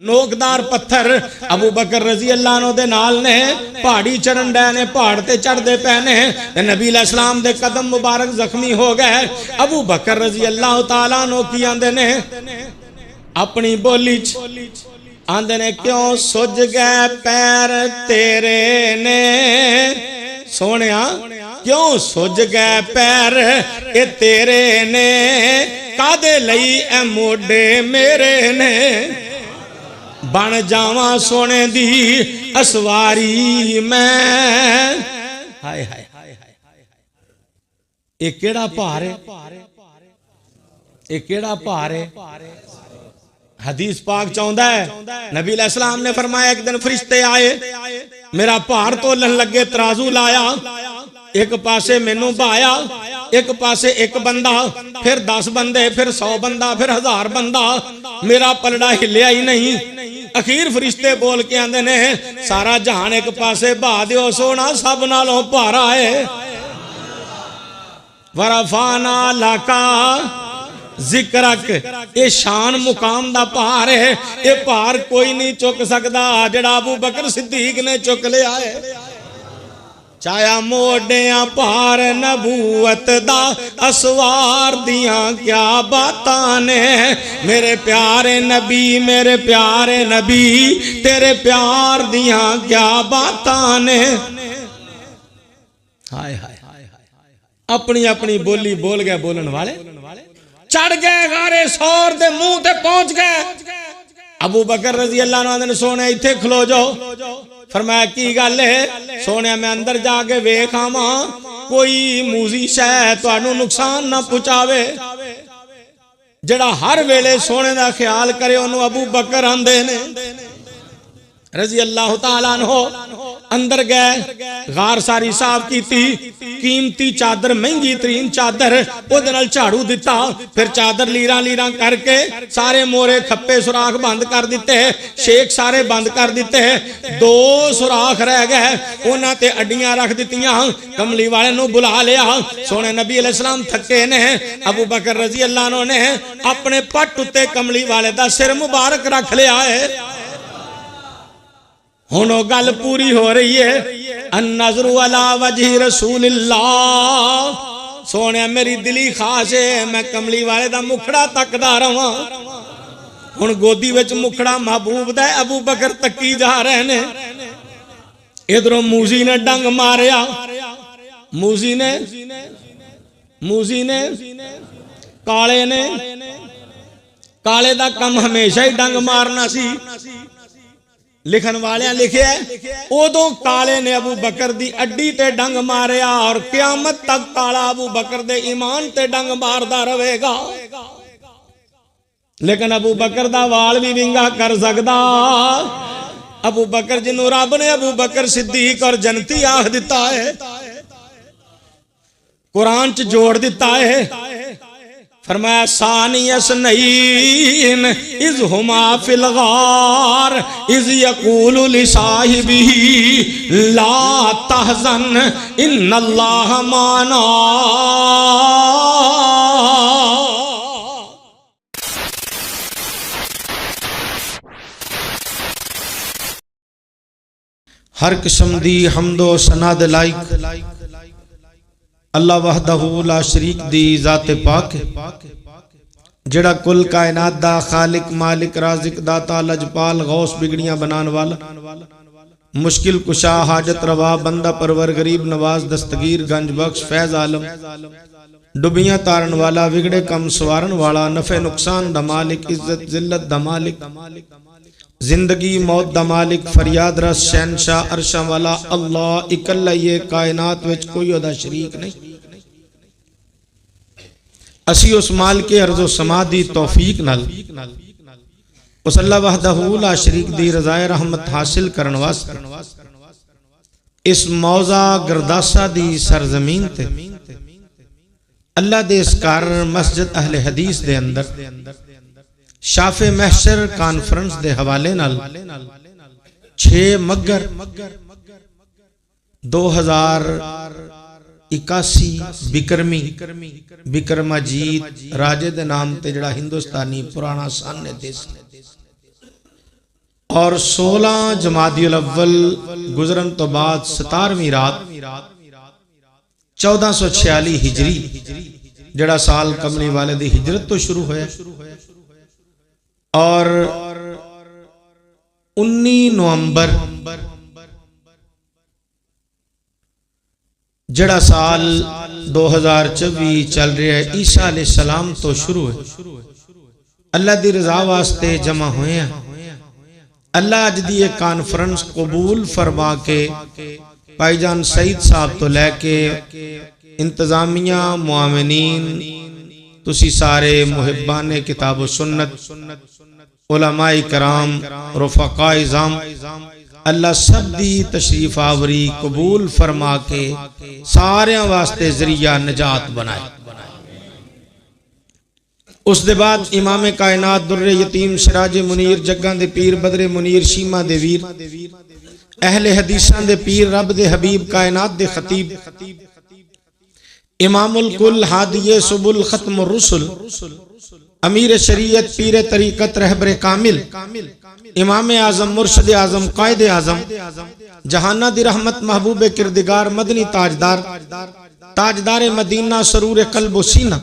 नोकदार पत्थर अबू बकर रजी अल्लाह अन्हु दे नाल ने पहाड़ी चढ़न डे ने, पहाड़ ते चढ़ते पे ने, नबी अलैहिस्सलाम दे कदम मुबारक जख्मी हो गए। अबू बकर रजी अल्लाह तआला अन्हु की आंदे ने अपनी बोली आंदे ने, क्यों सुज गए पैर तेरे ने सोनिया, क्यों सुज गए पैर ए तेरे ने, कादे लई ए मोडे मेरे ने, बन जावा सोने दी असवारी मैं। हाय हाय ये केड़ा भार है, ये केड़ा भार है। हदीस पाक चाहता है, नबी अलैहिस्सलाम ने फरमाया एक दिन फरिश्ते आए, मेरा भार तोलन लगे, तराजू लाया, एक पासे मैनू भाया, एक पासे एक बंदा, फिर 10 बंदे, फिर 100 बंदा, फिर 1000 बंदा, मेरा पलड़ा हिलिया ही नहीं। अखीर फरिश्ते बोल के आंदे ने, सारा जहान एक पासे बहा दियो सोना, सब नालों भारा है। वरफाना लाका जिक्रक, ये शान मुकाम दा भार है, ये भार कोई नहीं चुक सकता जेड़ा अबू बकर सिद्दीक ने चुक लिया है। चाया मोडिया भार नबूवत दा असवार दिया क्या बातां ने, मेरे प्यारे नबी, मेरे प्यारे नबी, तेरे प्यार दिया क्या बातां ने। हाय हाय अपनी अपनी बोली बोल गए बोलन वाले, चढ़ गए गारे सौर दे मुंह ते पहुंच गए। अबू बकर रजी अल्लाह ने सोने इथे खलो जाओ। फरमाया की गल है? सोने मैं अंदर जाके वेख आवा, कोई मूजी शह तुहानू नुकसान ना पहुंचावे। जड़ा हर वेले सोने दा ख्याल करे ओनू अबू बकर आंदे ने रजी अल्लाह तआला अन्हु। अंदर गए, गार सारी साफ की, कीमती चादर, महंगी तरीन चादर, ओदे नाल झाड़ू दिता, फिर चादर लीरा लीरा करके सारे मोरे खप्पे सुराख बंद कर दिते, शेख सारे बंद कर दिते, 2 सुराख रह गए, उन्हां ते अड्डियां रख दित्तियां। कमली वाले नू बुला लिया। सोने नबी अलैहिस्सलाम थके ने, अबू बकर रजी अल्लाह अन्हु ने अपने पट उत्ते कमली वाले दा सिर मुबारक रख लिया है। हुण ओ गल पूरी हो रही है, अन्नज़रु अला वजहि रसूलिल्लाह। सोने मेरी दिली ख्वाहिश है मैं कमली वाले दा मुखड़ा तकदा रहां। हुण गोदी विच मुखड़ा महबूब दा, अबू बकर तकी जा रहे ने। इधरों मूजी ने डंग मारिया, मूजी ने काले दा कम हमेशा ही डंग मारना सी। लिखन वाले लिखे उदों काले ने अबू बकर दी अड्डी ते डंग मारिया और क्यामत तक काला अबू बकर दे ईमान ते डंग मारदा रहेगा। लेकिन अबू बकर दा वाल भी विंगा कर सकदा। अबू बकर जिन्हों रब ने अबू बकर सिद्दीक और जनती आख दिता है, कुरान च जोड़ दिता है। फरमाया सानियस नईन इज हुमा फिल गार इज यकूलु लिसाहिबिही ला तहज़न इन्नल्लाह माना। हर किस्म दी हम्दो सना दे लाइक अल्लाह वहदहू ला शरीक दी ज़ाते पाक, जड़ा कुल कायनात दा खालिक मालिक राज़िक दाता लजपाल गौस बिगड़ियां बनाने वाला, मुश्किल कुशा हाजत रवा बंदा परवर गरीब नवाज दस्तगीर गंज बख्श फैज आलम, डुबियां तारन वाला विगड़े कम सवारन वाला, नफे नुकसान दा मालिक, इज्जत जिल्लत दा मालिक, जिंदगी मौत दा मालिक, फरियाद रस शहनशाह अरशा वाला अल्लाह इकल्ला ये कायनात विच कोई ओदा शरीक नहीं। असी उस माल के अर्जो समादी तौफीक नाल उस अल्लाह वहदहू ला शरीक दी रज़ाए रहमत हासिल करन वास्ते इस मौजा गरदासा दी सरजमीन ते अल्लाह दे इस कार मस्जिद अहले हदीस दे अंदर शाफे महशर कॉन्फ्रेंस दे हवाले नाल 6 मगर 2081 बिक्रमी बिक्रमाजीत राजे दे नाम ते जड़ा हिंदुस्तानी पुराना सन देश और 16 जमादियुल अव्वल गुजरन तो बाद 17वीं रात 1446 हिजरी जड़ा साल कमली वाले दी हिजरत तो शुरू होया और 19 नवंबर जड़ा साल 2024 चल रहा है ईसा अलैहिस्सलाम तो शुरू है। अल्लाह दी रजा वास्ते जमा हुए हैं। अल्लाह अज दी एक कॉन्फ्रेंस कबूल फरमा के भाईजान सईद साहब तो लैके इंतजामिया मुआमिनीन तुसी सारे मुहिब्बाने किताब सुन्नत उलमाए कराम रुफका इज़ाम अल्लाह सब दी तशरीफ आवरी कबूल फरमा के सारे वास्ते जरिया नजात बनाए। उस दे बाद इमाम कायनात दुर्रे यतीम सिराज मुनीर जग्गां दे पीर बदरे मुनीर शीमा दे वीर अहले हदीसां दे पीर रब दे हबीब कायनात दे खतीब इमामुल कुल हादिये सुबुल खत्म रुसुल अमीर शरीयत पीर तरीकत रहबर कामिल इमाम आजम मुर्शद आजम कायद आजम जहाना दी रहमत महबूब किरदिगार मदनी ताजदार ताजदार मदीना सरूर कल्ब सीना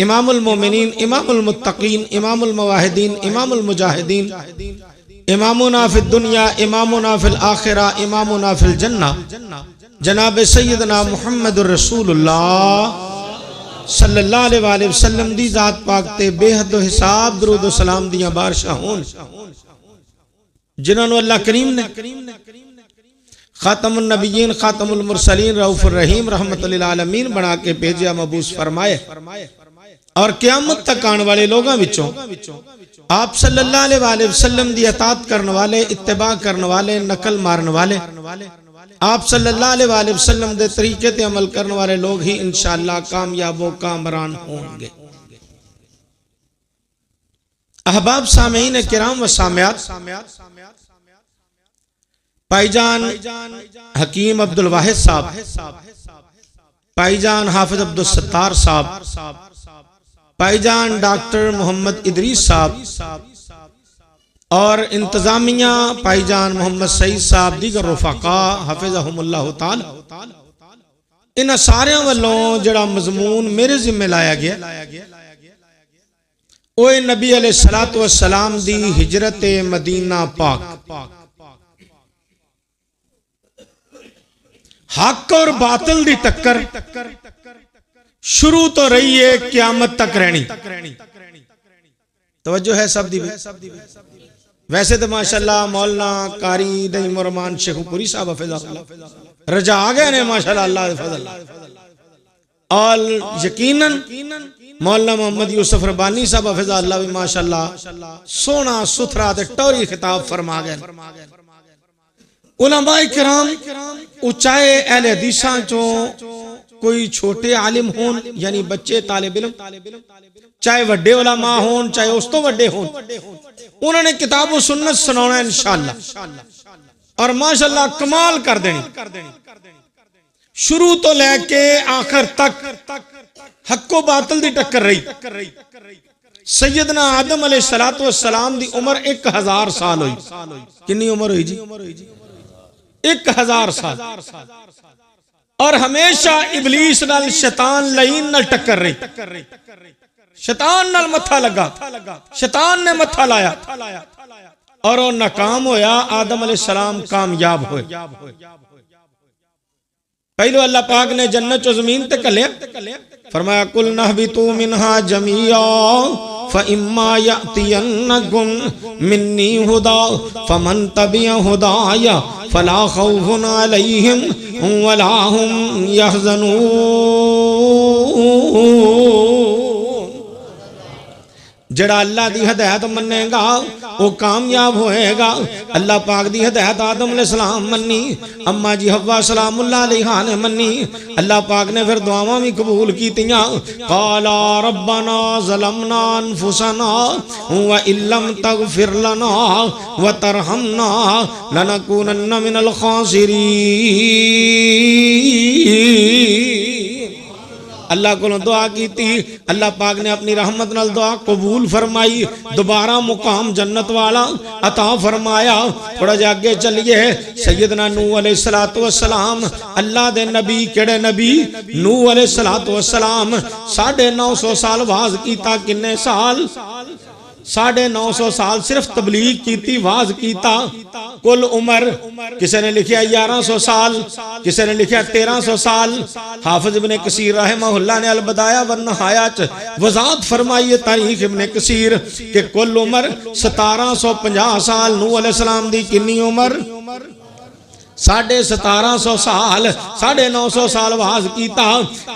इमामुल मोमिनीन इमामुल मुत्तकीन इमामुल मवाहिदीन इमामुल मुजाहिदीन इमामुना फिद दुनिया इमामुना फिल आखिरा इमामुना फिल जन्ना जनाब सैयदना मुहम्मदुर रसूलुल्लाह सल्लल्लाहु अलैहि वसल्लम दी जात पाक ते बेहद हिसाब दरूद सलाम दियां बारिशां होन जिन्होंने अल्लाह करीम ने खातमुन नबीयीन खातमुल मुरसलीन रऊफुर रहीम रहमतुल लिल आलमीन बना के भेजा मबूस फरमाए और क़यामत तक आने वाले लोगों विचों आप सल्लल्लाहु अलैहि वसल्लम दी अतात करने वाले इत्तिबा करने वाले नकल मारने वाले आप सल्लल्लाहु अलैहि वसल्लम दे तरीके ते अमल करने वाले लोग ही इंशाअल्लाह कामयाब व कामरान होंगे। अहबाब सामीन किराम व सामियात भाईजान हकीम अब्दुल वाहिद साहब भाईजान हाफिज अब्दुल सत्तार साहब भाईजान डॉक्टर मोहम्मद इदरीस साहब और इंतजामिया भाईजान मोहम्मद सईद साहब दीगर रुफका हफिज़हुमुल्लाह ताला इन सारे वालों जड़ा मजमून मेरे जिम्मे लाया गया ओए नबी अलैहिस्सलातु वस्सलाम दी हिजरत मदीना पाक हक और बातिल दी टक्कर शुरू तो रही है क़यामत तक रहनी। तवज्जो है सब दी वैसे तो माशाल्लाह मौलाना कारी दईम रहमान शेखपुरी साहब हफिज़हुल्लाह रजा आ गए ने माशाल्लाह अल्लाह के फजल और यकीनन मौलाना मोहम्मद यूसुफ रबानी साहब हफिज़हुल्लाह भी माशाल्लाह सोना सुथरा ते टौरी खिताब फरमा गए। उलमाए किराम उचाए अहले हदीसां चों कोई छोटे आलिम होन यानी बच्चे तालिब इल्म चाहे वड्डे उलमा होन चाहे उस तो वड्डे होन उन्होंने किताब व सुन्नत सुनाना इंशाअल्लाह और माशाअल्लाह कमाल कर देनी। शुरू तो लेके आखिर तक हक्को बातिल दी टक्कर रही। सैयदना आदम अलैहिस्सलातु वस्सलाम दी उम्र 1000 साल हुई। कितनी उम्र हुई जी? 1000 साल। और हमेशा इबलीस नाल शैतान लईन नाल टक्कर रही। शैतान नाल मत्था लगा, शैतान ने मत्था लाया और वो नाकाम होया। आदम अलैहिस्सलाम कामयाब हुए। पहले अल्लाह पाक ने जन्नत व जमीन ते कले फरमाया कुल नहबितू मिनहा जमीआ फइम्मा यातियन्नकुम मिन्नी हुदा फमन तबिअ हुदाया फला खौफुन अलैहिम वला हुम यहज़नून। जड़ा अल्लाह दी हदायत मनेगा वो कामयाब होएगा। अल्लाह पाक दी हदायत आदम अलैहिस्सलाम मन्नी, अम्मा जी हव्वा सलामुल्लाह अलैहा ने मन्नी। अल्लाह पाक ने फिर दुआवां भी कबूल कीतियां। काला रब्बना ज़लमना अनफुसना व इल्लम तगफिर लना व तरहमना लनकूनन्ना मिनल खासिरीन। अल्लाह को दुआ की थी, अल्लाह पाक ने अपनी रहमत नाल दुआ कबूल फरमाई, दोबारा मुकाम जन्नत वाला अता फरमाया। थोड़ा जा अगे चलिए, सैयदना नूह अलैहिस्सलातु वस्सलाम अल्लाह दे नबी, केड़े नबी? नूह अलैहिस्सलातु वस्सलाम 950 साल वाज कीता। किन्ने साल? 950 साल सिर्फ तबलीग की, वाज कीता। कुल उम्र किसी ने लिखा 1100 साल, किसी ने लिखा 1300 साल। हाफिज इब्ने कसीर रहमहुल्लाह ने अल बदाया व नहाया च वजात फरमाई है तारीख इब्ने कसीर के कुल उम्र 1750 साल। नूह अलैहिस्सलाम दी कितनी उम्र? 1750 साल, 950 साल वाज कीता।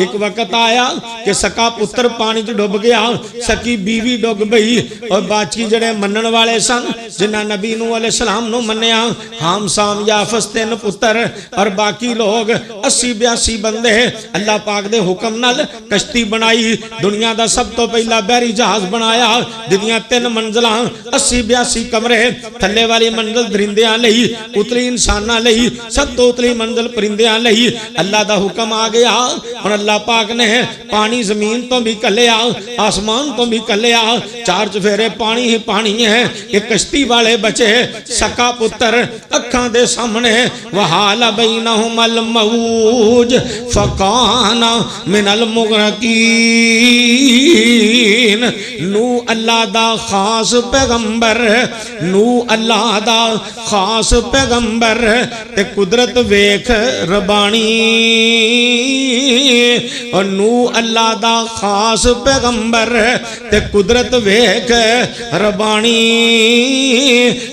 एक वक्त आया कि सका पुत्र पानी च डुब गया, सकी बीवी डुब गई, और बाकी जड़े मनन वाले सन जिन्ना नबी नूह अलैहिस्सलाम नु मन्निया, हाम साम याफस 3 पुत्र, और बाकी लोग 80-82 बंदे अल्लाह पाक दे हुक्म नाल कश्ती बनाई। दुनिया दा सब तो पहला बहरी जहाज बनाया, जिदियां 3 मंजिलां 80-82 कमरे, थल्ले वाली मंजिल दरिंदियां लई, उतली इंसानां लई, सब तो उतली मंजिल परिंदियां लई। अल्लाह दा हुक्म आ गया, और अल्लाह पाक ने पानी जमीन तो भी कलिया, आसमान तो भी कलिया, 4 चफेरे पानी ही पानी है। एक कश्ती वाले बचे, सका पुत्र अखां दे सामने, वहाल बैनहुमल मऊज फकाना मिनल मुगरकीन। नूह अल्लाह दा खास पैगंबर, नूह अल्लाह दा खास पैगंबर, ते कुदरत वेख रबानी। और नूह अल्लाह दा खास पैगंबर, ते कुदरत वेख रबानी।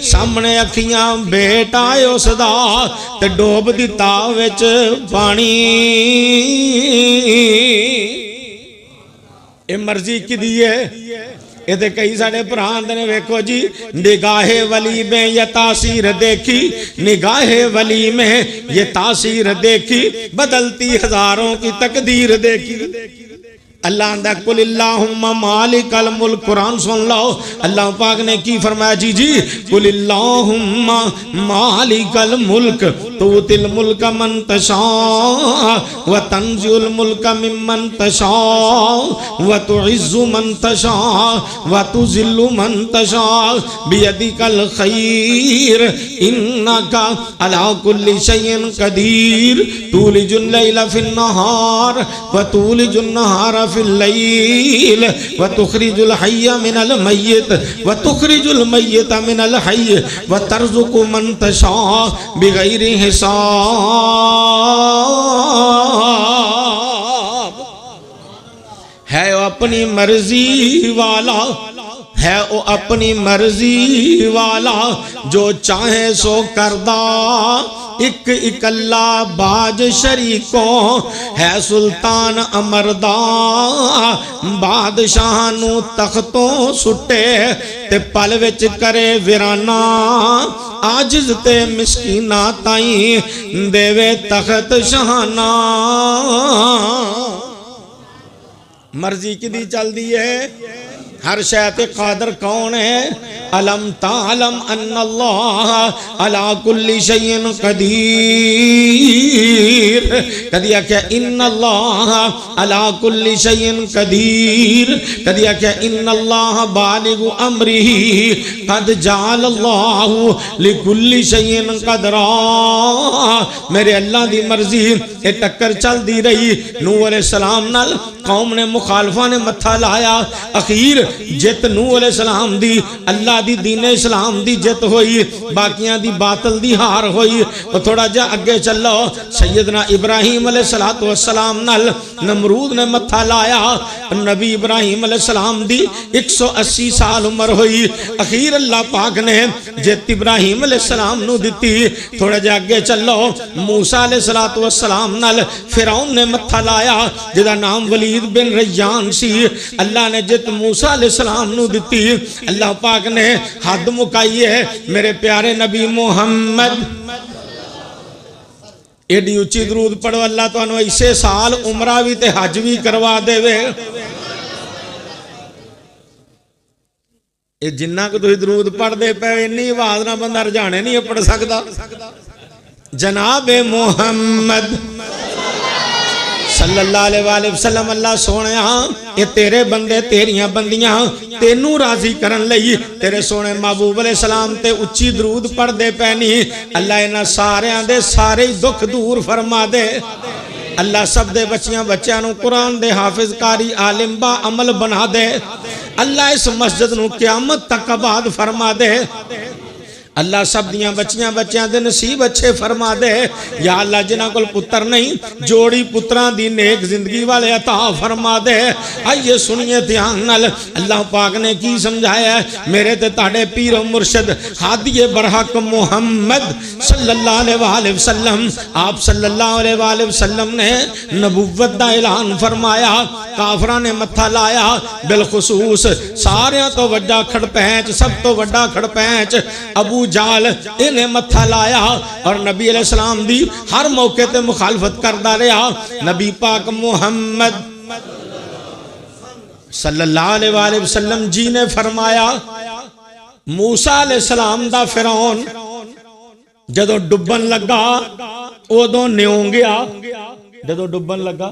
सामने अखियां बेटा उसदा, ते डोब दिता विच पानी। ये मर्जी किदी है? ये कई साढ़े भरा आंदे ने, वेखो जी निगाहे वली में ये तासीर देखी, निगाहे वली में ये तासीर देखी, बदलती हजारों की तकदीर देखी। अल्लाह आंदा कुलिल्लाहुम्मा मालिकल मुल्क। कुरान सुन लो, अल्लाह पाक ने की फरमाया जी जी, कुलिल्लाहुम्मा मालिकल मुल्क तूतिल मुल्क मन तशा व तंजिउल मुल्क मिम्मन तशा व तुइज्जु मन तशा व तुजिल्लु मन तशा बियदिकल खैर इन्नका अला कुल्ली शैइन कदीर तूलिजुल लैला फिन नहार व तूलिजुन नहार फिल लैल व तुखरिजुल हय्य मिनल मय्यित व तुखरिजुल मय्यित मिनल हय्य व तर्जुकु मन तशा बिगैरि हिसाब। है वो अपनी मर्जी वाला, है वो अपनी मर्जी वाला, जो चाहे सो करदा एक इकल्ला बाज शरीकों। है सुल्तान अमरदा बादशाह नू तख्तों सुटे, ते पल विच करे विराना, आजिज ते मिसकीना ताई देवे तख्त शहाना। मर्जी किदी चलदी है? हर शय ते कादर कौन है? अलम तालम अन्नल्लाह अला कुल्ली शैइन कदीर। कदी आख्या इन्नल्लाह अला कुल्ली शैइन कदीर, कदी आख्या इन्नल्लाह बालिगु अमरिही कद जालल्लाहु लिकुल्ली शैइन कदरा। मेरे अल्लाह दी मर्जी ये टक्कर चलदी रही। नूह अलैहिस्सलाम नाल कौम ने मुखालफा ने मत्था लाया, अखीर जित नूह अलैहिस्सलाम दी, अल्लाह दी दीन इस्लाम दी जित होई, बाकियां दी बातल दी हार होई। और थोड़ा जा अगे चलो, सैयदना इब्राहिम अलैहिस्सलातु वस्सलाम नाल नमरूद ने मत्था लाया। नबी इब्राहिम अलैहिस्सलाम दी 180 साल उम्र होई। अखीर अल्लाह पाक ने जित इब्राहिम अलैहिस्सलाम नू दिती। थोड़ा जा अगे चलो, मूसा अलैहिस्सलातु वस्सलाम नाल फिरौन ने मत्था लाया, जिदा नाम वलीद बिन रय्यान सी। अल्लाह ने जित मूसा अलैहिस्सलाम नू दिती, अल्लाह पाक ने हद मुकाई है। मेरे प्यारे नबी मुहम्मद एडी उच्ची दरूद पढ़ो, अल्लाह तुहानू इसे साल उमरा भी ते हज भी करवा देवे। ये जिन्ना को तुसीं दरूद पढ़दे पे, इन्नी आवाज ना बंदा रजाने नहीं पढ़ सकता। जनाबे मुहम्मद सल्लल्लाहु अलैहि वसल्लम अल्लाह सोने ये तेरे बंदे तेरियां बंदियां तेनू राजी करन लई तेरे सोने महबूब अलैहि सलाम ते उच्ची दरूद पढ़दे पैनी अल्लाह इन्हां सारियां दे सारे दुख दूर फरमा दे। अल्लाह सब दे बच्चियां नू कुरान दे हाफिज कारी आलिम बा अमल बना दे। अल्लाह इस मस्जिद नू क़यामत तक आबाद फरमा दे। अल्लाह सब दियां बच्चियां दे नसीब अच्छे फरमा दे। या अल्लाह जिन्हां कोल पुत्र नहीं जोड़ी पुत्रां दी नेक जिंदगी वाले अता फरमा दे। आइए सुनिए ध्यान नाल अल्लाह पाक ने की समझाया मेरे ते ताड़े पीर मुर्शद हादिए बरहक मोहम्मद सल्लल्लाहु अलैहि वसल्लम आप सल्लल्लाहु अलैहि वसल्लम ने नबुव्वत दा ऐलान फरमाया। काफरां ने मत्था लाया बिलखुसूस सारियां तो वड्डा खड़पैंच सब तो वड्डा खड़पैंच अबू जाल इन्हें मत्था लाया और नबी अलैहि सलाम दी हर मौके ते मुखालफत करदा रहा। नबी पाक मुहम्मद सल्लल्लाहु अलैहि वसल्लम जी ने फरमाया मूसा अलैहि सलाम दा फिरौन जदों डुबन लगा उदों न्यों गया। जदों डुबन लगा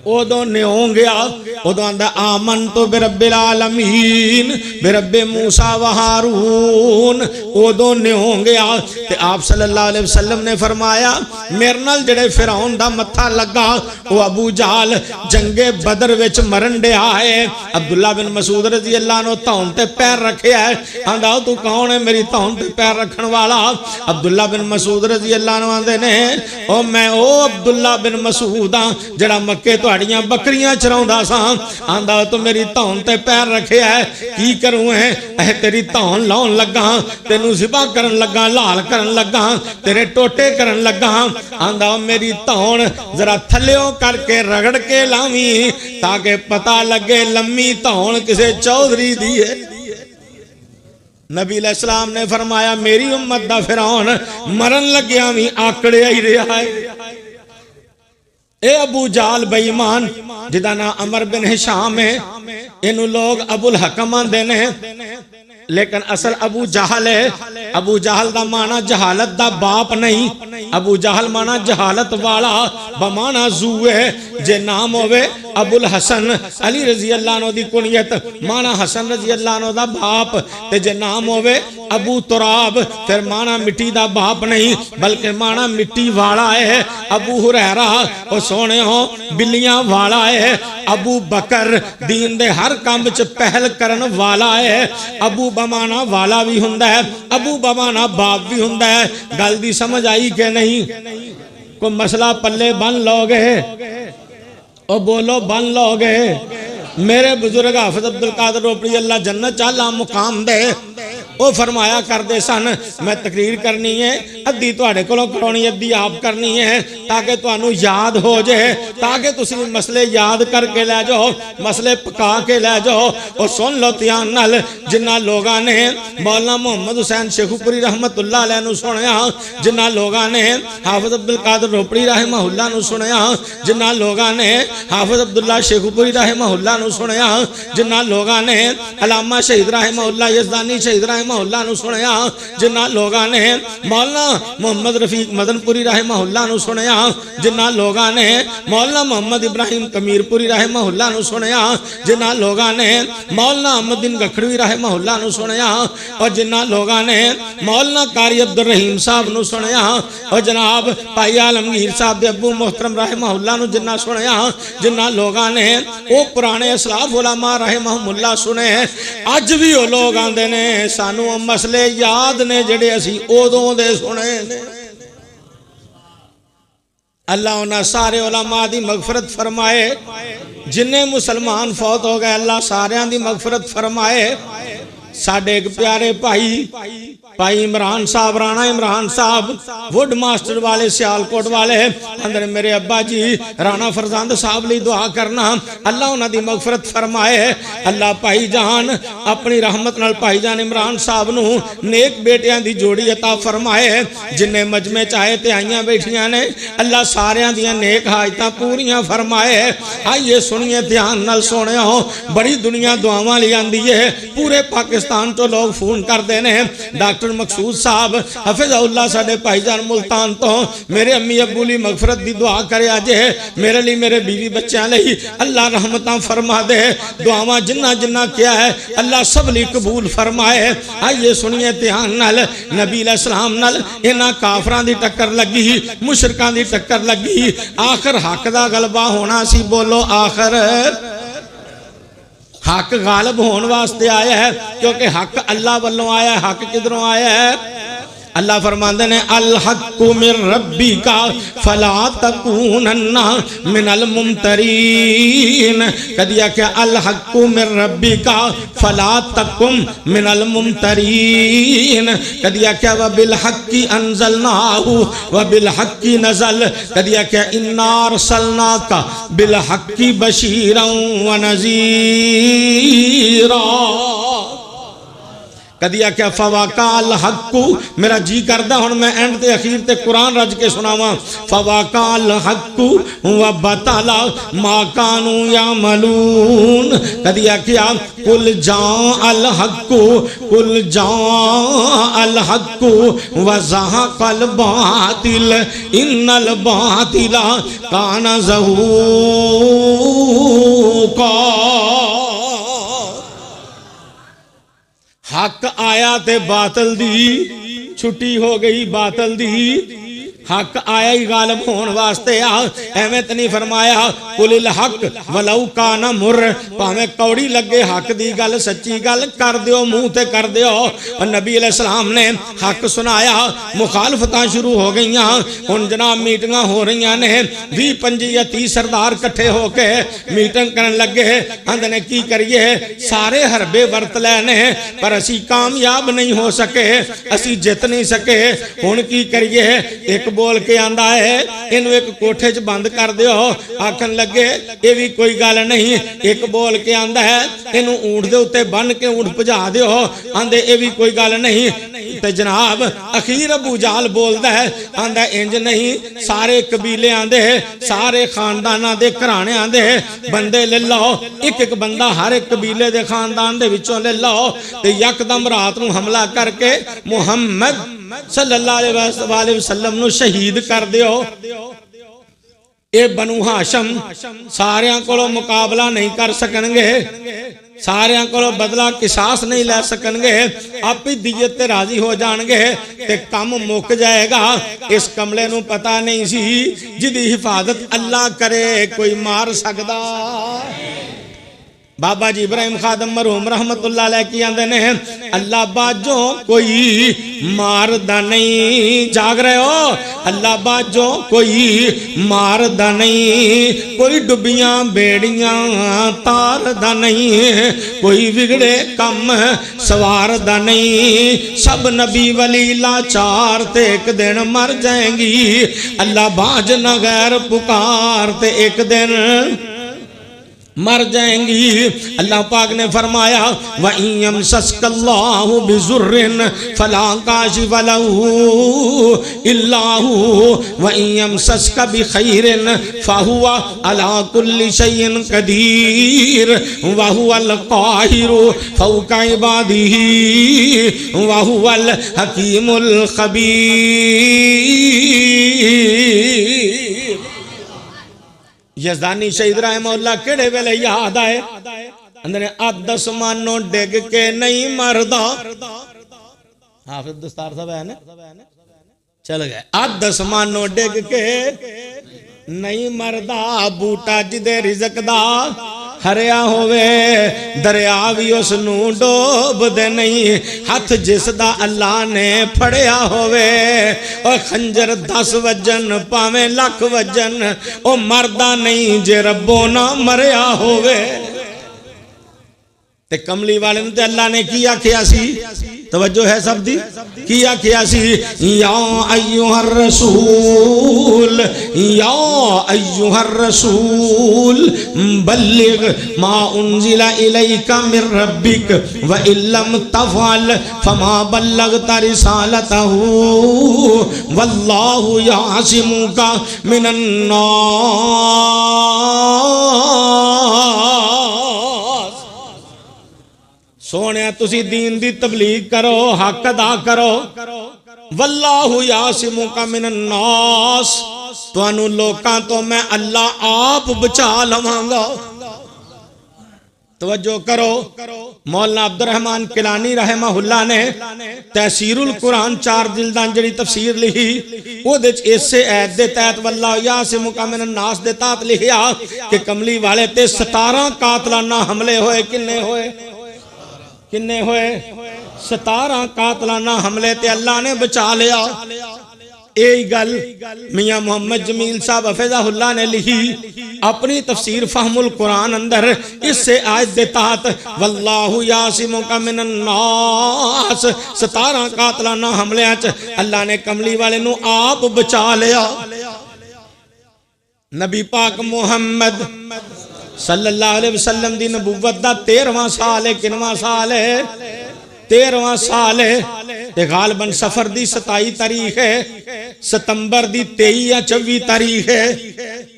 उदों न्यों गया। उदों आंदा आमन तो बिरब्बिल आलमीन बिरब्बे मूसा व हारून उदों न्यों गया। ते आप सल्लल्लाहु अलैहि वसल्लम ने फरमाया मेरे नाल जेड़े फिरौन दा मत्था लगा वो अबू जाल जंगे बदर विच मरन दिया है। अब्दुल्ला बिन मसूद रजी अल्लाह अन्हु धौन ते पैर रखे है। आंदा तू कौन है मेरी धौन ते पैर रखन वाला। अब्दुल्ला बिन मसूद रजी अल्लाह अन्हु आंदे ने ओ मैं ओ अब्दुल्ला बिन मसूद हां जेड़ा मक्के तुहाड़ियां बकरियां चराउंदा सा। आंदा तो मेरी धौन ते पैर रखे है की करूं है तेरी धौन लाउन लगा तेनू ज़िबा करन लगा लाल करन लगा तेरे टोटे करन लगा। आंदा मेरी धौन जरा थल्लियों करके रगड़ के लावी ताकि पता लगे लम्मी धौन किसे चौधरी दी है। नबी अलैहिस्सलाम ने फरमाया मेरी उम्मत दा फिरौन मरन लग्या भी आकड़िया ही रहा है। ए अबू जाल बेईमान जिदा ना अमर बिन हिशाम है इनू लोग अबुल हकम आंदे ने लेकिन असल अबू जहल है। अबू जहल दा माना जहालत दा बाप नहीं। अबू जहल माना जहालत वाला बमाना जू है। जे नाम होवे अबुल हसन अली रजी अल्लाह अन्हु दी कुनियत माना हसन रजी अल्लाह अन्हु दा बाप ते जे नाम होवे अबू तुराब फिर माना मिट्टी दा बाप नहीं बल्कि माना मिट्टी वाला है। अबू हुरैरा ओ सोने हो बिल्लियां वाला है। अबू बकर दीन दे हर काम च पहल करन वाला है। अबू बमाना वाला भी हुंदा है अबू बमाना बाप भी हुंदा है। गल दी समझ आई के नहीं कोई मसला पल्ले बन लोगे ओ बोलो बन लोगे। मेरे बुजुर्ग हाफिज अब्दुल कादिर रोपड़ी अल्लाह जन्नत चाला मुकाम दे वो फरमाया करते सन मैं तकरीर करनी है अद्धी तुहाडे कोलों कराउणी अद्धी आप करनी है ताकि तुहानू याद हो जाए ताकि तुसी मसले याद करके लै जाओ मसले पका के लै जाओ। और सुन लो ध्यान नाल जिन्ना लोगां ने मौलाना मोहम्मद हुसैन शेखुपुरी रहमतुल्लाह अलैह नू सुनिया जिन्ना लोगां ने हाफिज अब्दुल कादिर रोपड़ी रहमहुल्लाह नू सुनिया जिन्ना लोगां ने हाफिज अब्दुल्ला शेखुपुरी रहमहुल्लाह नू सुनिया जिन्ना लोगां ने अल्लामा शहीद रहमहुल्लाह यज़दानी शहीद रहमहुल्लाह नू सुनिया जिन्ना लोगां ने मौलाना मोहम्मद रफीक मदनपुरी रहमहुल्लाह नू सुनिया जिन्ना लोगां ने मौलाना मोहम्मद इब्राहिम कमीरपुरी रहमहुल्लाह नू सुनिया जिन्ना लोगां ने मौलाना अहमदुद्दीन गखड़वी रहमहुल्लाह नू सुनिया और जिन्ना लोगां ने मौलाना कारी अब्दुल रहीम साहब नू सुनिया और जनाब भाई आलमगीर साहब दे अब्बू मोहतरम रहमहुल्लाह नू जिन्ना सुनिया जिन्ना लोगां ने वो पुराने असलाफ उलमा रहमहुल्लाह सुने अज भी वो लोग आंदे ने सानू मसले याद ने जेड़े असी उदों दे सुने ने। अल्लाह उन्हां सारे उलमा दी मगफरत फरमाए जिन्ने मुसलमान फौत हो गए अल्लाह सारियां दी मगफरत फरमाए। साडे एक प्यारे भाई इमरान साहब राणा इमरान साहब वुड मास्टर वाले सियालकोट वाले अंदर मेरे अब्बा जी राणा फरजंद साहब लिए दुआ करना अल्लाह उन्हां दी मगफरत फरमाए। अल्लाह भाई जान अपनी रहमत नाल भाई जान इमरान साहब नू नेक बेटियां दी जोड़ी अता फरमाए जिन्ने मजमे चाहे ते आईयां बैठियां ने अल्लाह सारियां दियां नेक हाजतां पूरियां फरमाए। आइए सुनिए ध्यान नाल सोनिया बड़ी दुनिया दुआवां लई आंदी है पूरे पाकिस्तान तो लोग फोन करते हैं डॉक्टर डॉक्टर मकसूद साहब हफिज़हुल्लाह साडे भाईजान मुल्तान तो मेरे अम्मी अब्बू ली मगफरत दी दुआ करे अजे मेरे लिए मेरे बीवी बच्चों लिए अल्लाह रहमतां फरमा दे। दुआवां जिन्ना जिन्ना किया है अल्लाह सब ली कबूल फरमाए। आइए सुनिए ध्यान नाल नबी अलैहिस्सलाम नाल इन्हां काफरां दी टक्कर लगी, मुशरकां दी टक्कर लगी, आखिर हक दा गलबा होना सी। बोलो आखिर हक गालिब होने वास्ते आया है, क्योंकि हक अल्लाह वालों आया है। हक किधरों आया है? अल्लाह फरमाते ने अल हक्कु मिर रब्बिका फला तकूनन्ना मिनल मुमतरीन। कदिया क्या अल हक्कु मिर रब्बिका फला तकुम मिनल मुमतरीन। कदिया क्या व बिल हक्की अंजलनाहु व बिल हक्की नज़ल। कदिया क्या इन्ना अरसलनाका बिल हक्की बशीरन व नज़ीरा। कदिया क्या फवाकाल हक्कू। मेरा जी करदा हुण मैं एंड ते अखीर ते कुरान रज के सुनावा। फवाकाल हक्कू व बतला मा कानू यामलून। कदिया क्या कुल जा अल हक्कू कुल जा अल हक्कू व ज़हक़ल बातिल इन्नल बातिला काना ज़हूक़ा। हक आया ते बातल दी छुट्टी हो गई। बातल दी हक आया ही गालिब होने वास्ते आ। एवें तो नहीं फरमाया कुलिल हक वलऊ काना मुर। भावें कौड़ी लगे हक दी गल सच्ची गल कर दियो, मुंह ते कर दियो। और नबी अलैहिस्सलाम ने हक सुनाया, मुखालफतां शुरू हो गई। हुण जनाब मीटिंगां हो रही ने, 20 25 या 30 सरदार इकट्ठे होके मीटिंग करन लगे। आंदे ने की करिए, सारे हरबे वरत लैने पर असी कामयाब नहीं हो सके, असी जित नहीं सके। हुण की करिए? एक बोल के आंदा है इनू एक कोठे च बंद कर दियो। आखन लगे ये भी कोई गल नहीं। एक बोल के आंदा है इनू ऊंट दे उत्ते बन के ऊंट भजा दियो। आंदे ये भी कोई गल नहीं। ते जनाब अखीर अबू जाल बोलदा है, आंदा इंज नहीं, सारे कबीले आंदे, सारे खानदाना दे घराने आंदे बंदे ले लो। एक एक बंदा हर एक कबीले दे खानदान दे विचों ले लो ते यकदम रात नूं हमला करके मुहम्मद सल्लल्लाहु अलैहि वसल्लम नूं शहीद कर दियो। ये बनु हाशम सारियां कोलों मुकाबला नहीं कर सकणगे, सारियां कोलों बदला किसास नहीं लै सकणगे। आप ही दियत ते राजी हो जाणगे ते कम मुक जाएगा। इस कमले नूं पता नहीं सी जिदी हिफाजत अल्लाह करे कोई मार सकदा। बाबा जी इब्राहिम खादम मरहूम रहमतुल्लाह अलैह की आंदे ने अल्लाह बाजो कोई मारदा नहीं। जाग रहे हो? अल्लाह बाजो कोई मारदा नहीं, कोई डुबियां बेड़ियां तारदा नहीं, कोई बिगड़े कम सवारदा नहीं। सब नबी वली लाचार ते एक दिन मर जाएंगी। अल्लाह बाज न गैर पुकार ते एक दिन मर जाएंगी। अल्लाह पाक ने फरमाया व इयम सस्कल्लाहु बिजुर्रिन फला काशिफ लहू इल्लाहु व इयम सस्का बिखैरिन फहुवा अला कुल्ली शैइन कदीर व हुवल काहिरु फौका इबादिही व हुवल हकीमुल खबीर। यज़दानी शहीद रहमतुल्लाह केड़े वेले याद आए? अंदर अदस मानो डिग के नहीं मरदा। हाफिज दस्तार साहब है ना, चल गए। अदस मानो डिग के नहीं मरदा, बूटा जिदे रिज़क दा हरिया होवे दरिया भी उसनू डोबदे नहीं। हथ जिसदा अल्लाह ने फड़िया होवे और खंजर 10 वजन पावे लख वजन ओ मरदा नहीं जे रब्बो ना मरिया होवे। ते कमली वाले ने ते अल्लाह ने की आखिया सी, तवज्जो है सब दी, की आखिया सी या अय्युहर रसूल या अय्युहर रसूल बल्लिग मा उन्जिला इलैका मिर रब्बिक व इल्लम तफअल फमा बल्लगता रिसालतहू वल्लाहु यासिमुका मिनन नास। सोने तुसी दीन दी तबलीग करो, हक अदा करो। वल्लाहु यासिमुका मिनन नास, तुहानू लोकां तो मैं अल्लाह आप बचा लवांगा। तवज्जो करो, मौलाना अब्दुर रहमान किलानी रहमहुल्लाह ने तहसीरुल कुरान 4 जिल्दां जिहड़ी तफसीर लिखी ओहदे च इसे ऐत दे तहत वल्लाहु यासिमुका मिनन नास दे तहत लिखिया कि कमली वाले ते 17 कातलाना हमले होए। किन्ने होए? किन्ने होए? 17 कातलाना हमले ते अल्लाह ने बचा लिया। यही गल मियां मोहम्मद जमील साहब हफिज़हुल्लाह ने लिखी अपनी तफसीर फहमुल कुरान अंदर इससे आयत दे तहत वल्लाहु यासिमुका मिनन नास 17 कातलाना हमलियां च अल्लाह ने कमली वाले नू आप बचा लिया। नबी पाक मुहम्मद सल्लल्लाहु अलैहि वसल्लम दी नबुव्वत दा 13वां साल है। किनवां साल है? 13वां साल है। ते गालबन सफर दी 27 तारीख है, सितंबर दी 23 या 24 तारीख है।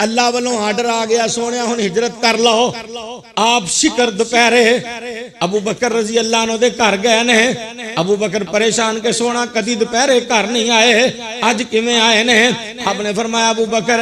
अल्लाह वालों आर्डर आ गया, सोने हुण हिजरत कर लो। आप शिकर दोपहरे अबू बकर रजी अल्लाह अन्हु दे घर गए ने। अबू बकर परेशान के सोना कदी दोपहरे घर नहीं आए, अज किवें आए ने? आपने फरमाया अबू बकर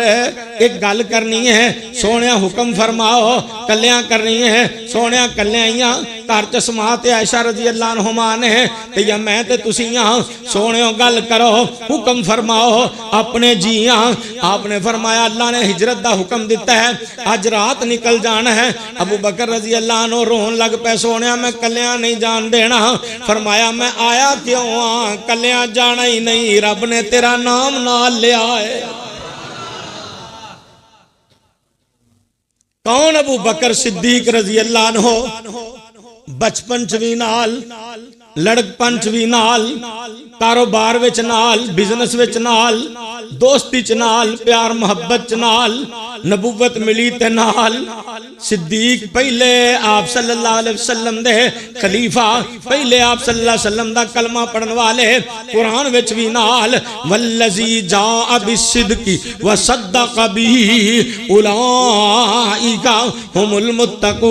एक गल करनी है, सोने हुक्म फरमाओ। कल्यां करनी है सोने, कल्यां आईयां घर च समात आयशा रजी अल्लाह अन्हुमा ने ते या मैं ते तुसी सोने गल करो, हुक्म फरमाओ। अपने जी आपने फरमाया अल्लाह ने हिजरत दा हुक्म दिता है, अज रात निकल जाना है। अबू बकर रजी अल्लाह अन्हु रोन लग पे, सोने मैं कल्यां नहीं जान देना। फरमाया मैं आया क्यों कल्यां जाना ही नहीं, रब ने तेरा नाम नाल लिया है। कौन? अबू बकर सिद्दीक रजी अल्लाह अन्हु। बचपन च भी नाल, लड़कपन च भी नाल, कारोबार विच नाल, बिजनेस विच नाल, दोस्ती च नाल, प्यार मोहब्बत च नाल, नबुव्वत मिली ते नाल। सिद्दीक पहले आप सल्लल्लाहु अलैहि वसल्लम दे खलीफा, पहले आप सल्लल्लाहु अलैहि वसल्लम दा कलमा पढ़न वाले, कुरान विच भी नाल वल्लज़ी जाअ बिस्सिद्क़ि व सद्दक़ बिही उलाइका हुमुल मुत्तक़ून।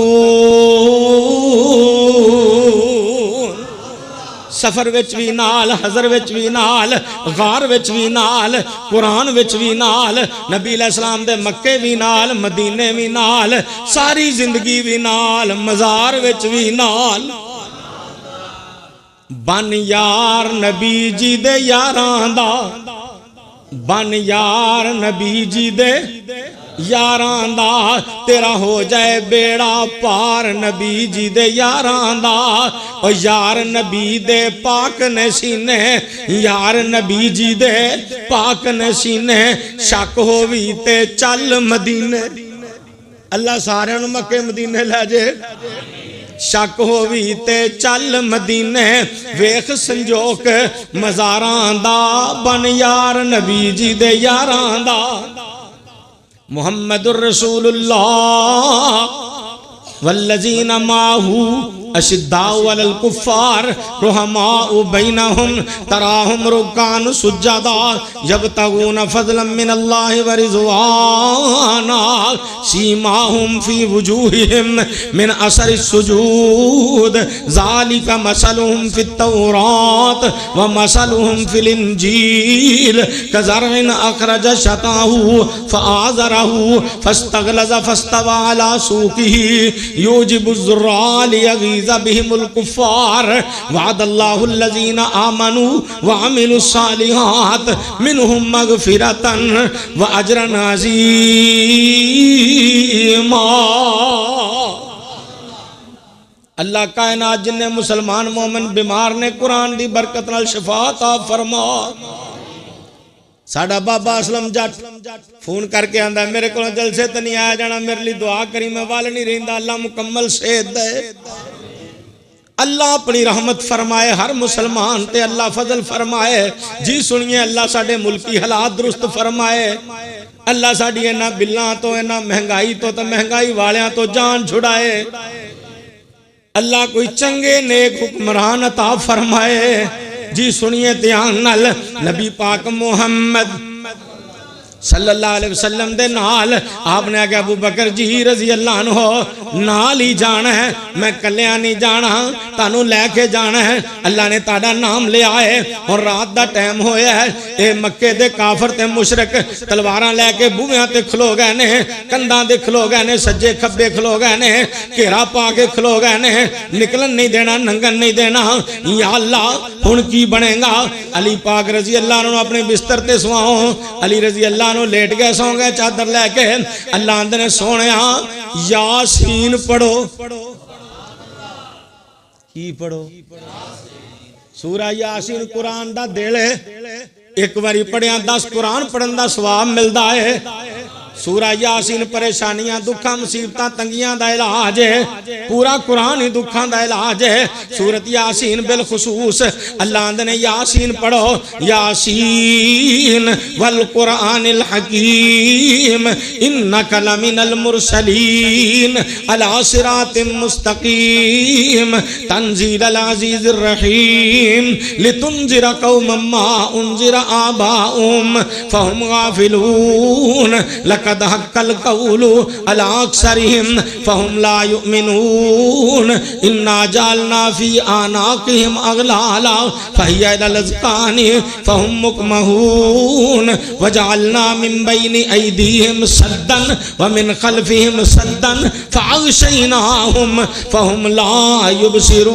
सफर विच भी नाल, हजर विच भी नाल, गार विच भी नाल, कुरान विच भी नाल, नबी अलैहिस्सलाम दे मक्के भी नाल, मदीने भी नाल, सारी जिंदगी भी नाल, मजार विच भी नाल। बन यार नबी जी दे यारां दा, बन यार नबी जी दे यारां दा, तेरा हो जाए बेड़ा पार नबी जी दे यारां दा। और यार नबी दे पाक ने सीने, यार नबी जी दे पाक ने सीने, शक होवी ते चल मदीने। अल्लाह सारे नूं मक्के मदीने लै जे। शक होवी ते चल मदीने, वेख संजोक मज़ारां दा, बन यार नबी जी दे यारां दा। मुहम्मदुर रसूलुल्लाह वल्लज़ीना माहू अशिद्दाउ अलल कुफ़्फ़ार रुहमाउ बैनहुम तराहुम रुक्कान सुज्जदा यब्तगून फ़ज़लन मिनल्लाहि व रिज़वाना सीमाहुम फ़ी वुजूहिहिम मिन असरि सुजूद ज़ालिका मसलुहुम फ़ित तौरात व मसलुहुम फ़िल इंजील कज़रइन अख़रज शताहु फ़आज़रहु फ़स्तग़लज़ फ़स्तवा अला सूक़िही यूजिबु ज़ुर्रा लियग़ीज़ बिहिमुल कुफ़्फ़ार वअदल्लाहु अल्लज़ीना आमनू व अमिलुस सालिहात मिनहुम मग़फ़िरतन व अजरन अज़ीमा। अल्लाह कायनात जिन्ने मुसलमान मोमिन बीमार ने कुरान दी बरकत नाल शिफा अता फरमा। साडा बाबा असलम जट फोन करके आंदा मेरे को जलसे तो नहीं आया जाना, मेरे लिए दुआ करी, मैं वाल नहीं रहिंदा, अल्लाह मुकम्मल सेहत दे। अल्लाह अपनी रहमत फरमाए हर मुसलमान ते, अल्लाह फजल फरमाए। जी सुनिए अल्लाह साडे मुल्की हालात दुरुस्त फरमाए। अल्लाह साडी इन्हां बिल्लां तो, इन्हां महंगाई तो महंगाई वालियां तो जान छुड़ाए। अल्लाह कोई चंगे नेक हुक्मरान अता फरमाए। जी सुनिए ध्यान नाल, नबी पाक मुहम्मद सल्लल्लाहु अलैहि वसल्लम दे नाल आपने आके अबू बकर जी रजी अल्लाह अन्हु नाल ही जाना है, मैं कल्लिया नहीं जाना, तानू लैके जाना है। अल्लाह ने ताड़ा नाम लिया है और रात दा टाइम होया है। ये मक्के दे काफर ते मुशरक तलवारां लैके बूहियां ते खलो गए ने, कंधां दे खलो गए ने, सज्जे खब्बे खलो गए ने, घेरा पा के खलो गए ने, निकलन नहीं देना, नंगन नहीं देना। या अल्लाह हुण की बनेगा? अली पाक रजी अल्लाह अन्हु अपने बिस्तर ते सुआओ। अली रजी अल्लाह अन्हु लेट गए, सौ गए चादर लैके। अल्लाह आंदे ने सोहणिया यासीन पढ़ो। की पढ़ो? सूरा यासीन कुरान दा दिल है, एक बारी पढ़िया 10 कुरान पढ़न दा सवाब मिलता है। सूरा यासीन परेशानियां दुखा मुसीबतां तंगियां दा इलाज है, पूरा कुरान ही दुखा दा इलाज है। सूरत यासीन बिल खुसूस अल्लाह आंदे ने यासीन पढ़ो, यासीन वल कुरानिल हकीम इन्नका लमिनल मुरसलीन अला सिरातिम मुस्तकीम तंजीलल अजीजिर रहीम लितुंजिरा कौमम मा उनजिरा आबाउम फहुम गाफिलून लक़द हक़्क़ल क़ौलु अला अक्सरिहिम फ़हुम ला युमिनून इन्ना जअलना फ़ी आनाक़िहिम अग़लाला फ़हिय इलल अज़क़ानि फ़हुम मुक़महून वजअलना मिन बैनि अयदीहिम सद्दन व मिन ख़ल्फ़िहिम सद्दन फ़अग़शयनाहुम फ़हुम ला युबसिरून।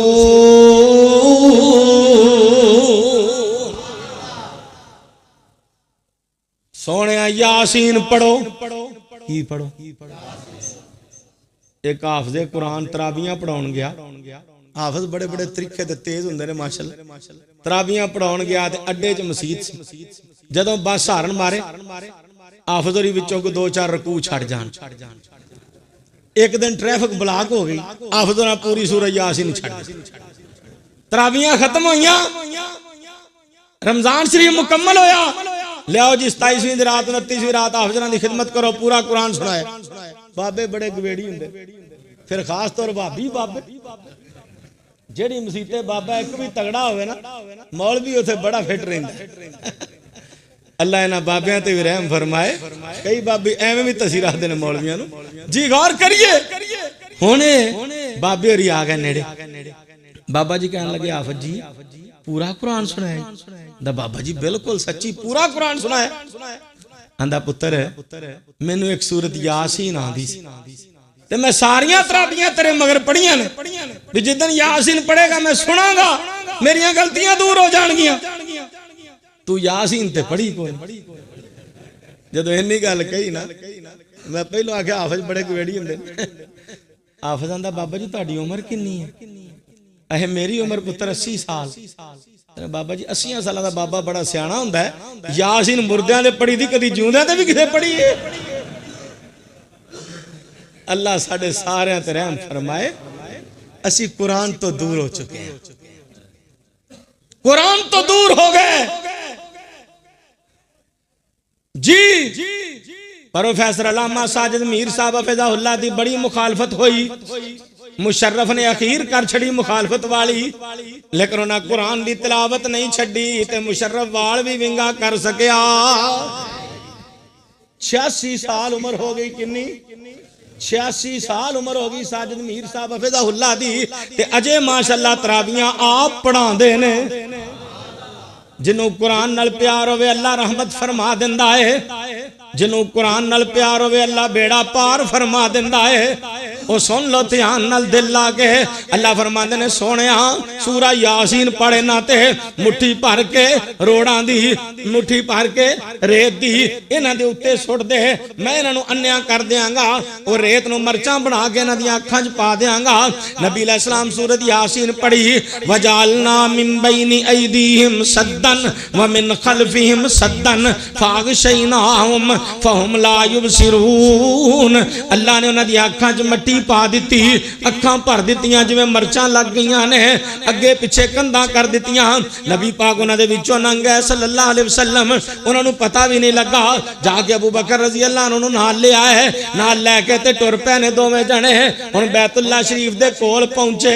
सोने यासीन पढ़ो। की पढ़ो? एक हाफिज़े कुरान तराबियां पढ़ाउण गया। हाफिज़ बड़े बड़े तरीके ते तेज हुंदे ने माशाअल्लाह। तराबियां पढ़ाउण गया ते अड्डे च मसीत जदों बस हारन मारे हाफिज़ होरी विचों को 2-4 रकू छड़ जान। एक दिन ट्रैफिक ब्लॉक हो गई, हाफिज़ ने पूरी सूरह यासीन छड़ दी। तराबियां खत्म होइयां, रमजान शरीफ मुकम्मल होया। लियाओ जी 27वीं रात 29वीं रात हाफिज़ां दी खिदमत करो, पूरा कुरान सुनाया। बाबे बड़े गवेड़ी हुंदे, फिर खास तौर भाभी बाबे जेड़ी मसीते बाबा एक भी तगड़ा होवे ना, मौलवी उथे बड़ा फिट रहिंदा। अल्लाह इन्हां बाबियां ते भी रहम फरमाए। कई बाबे एवें भी तसी रखदे ने मौलवियां नूं। जी गौर करिए, हुणे बाबे होरी आ गए नेड़े। बाबा जी कहन लगे हाफिज़ जी पूरा कुरान सुनाया? दा बाबा जी बिल्कुल सच्ची पूरा कुरान सुनाया। आंदा पुत्र मैनू एक सूरत यासीन आंदी सी ते मैं सारियां तराबियां तेरे मगर पढ़ियां ने भी जिदन यासीन पढ़ेगा मैं सुनांगा, मेरियां गलतियां दूर हो जाणगियां। तू यासीन ते पढ़ी कोई। जदों इन्नी गल कही ना, मैं पहलों आख्या हाफिज़ बड़े गवेड़ी हुंदे। हाफिज़ आंदा बाबा जी तुहाडी उम्र किन्नी है? अहे मेरी उम्र पुत्र 80 साल। बाबा जी 80 साल का बाबा बड़ा सियाना हुंदा है। यासीन मुर्दियां दे पढ़ी दी, कदी जिउंदियां ते भी किसे पढ़ी है? अल्लाह साडे सारियां ते रहम फरमाए। असी कुरान तो दूर हो चुके हैं, कुरान तो दूर हो गए जी। प्रोफेसर अल्लामा साजिद मीर साहब हफिज़हुल्लाह दी बड़ी मुखालफत हुई। मुशर्रफ ने अखीर कर छड़ी मुखालफत वाली, लेकिन उन्हें कुरान की तिलावत नहीं छड़ी ते मुशर्रफ वाल भी विंगा कर सकिया। 86 साल उम्र हो गई। किन्नी? 86 साल उम्र हो गई साजिद मीर साहब हफिज़हुल्लाह दी ते अजे माशाअल्लाह तराबियां आप पढ़ांदे ने। जिन्हों कुरान नाल प्यार होवे अल्लाह रहमत फरमा दिंदा है, जिन्हों कुरान नाल प्यार होवे अल्लाह बेड़ा पार फरमा दिंदा है। ओ सुन लो ध्यान नाल दिल ला के। अल्लाह फरमांदे ने सोहणिया सूरा यासीन पढ़े ना ते मुट्ठी भर के रोड़ां दी, मुट्ठी भर के रेत दी इन्हां दे उत्ते सुट दे, मैं इन्हां नूं अन्या कर देंगा। और रेत नूं मरचां बना के इन्हां दी अखां च पा देंगा। नबी अलैहि सलाम सूरत यासीन पढ़ी, वजालना मिन बैनि अयदीहिम सद्दन व मिन खल्फिहिम सद्दन फागशयनाहुम फहुम ला युबसिरून। अल्लाह ने उन्हां दी अखां च मट्टी पा दी, अखां भर दित्तियां जिवें मरचां लग गईयां ने, अगे पिछे कंधां कर दित्तियां। नबी पाक उन्हां दे विचों लंघ गए सल्लल्लाहु अलैहि वसल्लम, उन्हां नूं पता भी नहीं लगा। जाके अबू बकर रज़ी अल्लाह अन्हु नाल ले आए, नाल लैके ते टुर पए ने दोवें जणे। हुण बैतुल्लाह शरीफ दे कोल पहुंचे,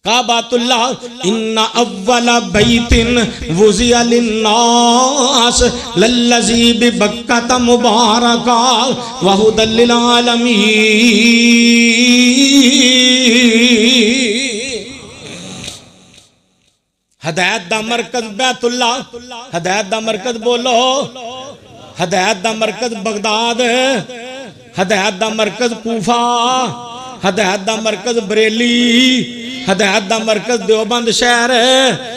काबातुल्लाह इन्ना अव्वला बैतिन वुज़िया लिन्नास लल्लज़ी बिबक्कत मुबारका व हुदल लिल आलमीन। हदायत दा मरकज बैतुल्ला, हदायत दा मरकज बोलो, हदायत दा मरकज बगदाद, हदायत दा मरकज कूफा, हदायत दा मरकज बरेली, हदायत दा मरकज देवबंद शहर।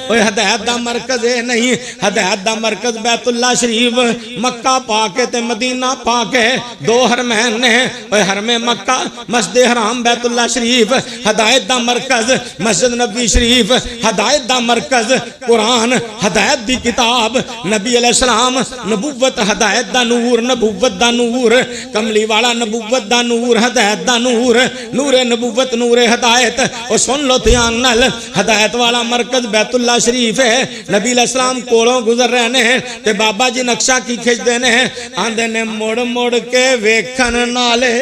ओए हदायत दा मरकज ये नहीं, हदायत दा मरकज बैतुल्ला शरीफ मक्का पाके ते मदीना पाके दो हरमैन ने। ओए हरमे मक्का मस्जिद हराम बैतुल्ला शरीफ, हदायत दा मरकज मस्जिद नबी शरीफ, हदायत दा मरकज कुरान, हदायत दी किताब नबी अलैहिस्सलाम, नबुव्वत हदायत दा नूर, नबुव्वत दा नूर, कमली वाला नबुव्वत दा नूर, हदायत दा नूर, नूरे नबुव्वत नूरे हदायत। और सुन लो ध्यान नाल, हदायत वाला मरकज बैतुल्ला शरीफ है। नबी अलैहिस्सलाम कोलों गुजर रहे ने ते बाबा जी नक्शा की खिंचदे ने, आंदे ने मुड़ मुड़ के वेखन नाले।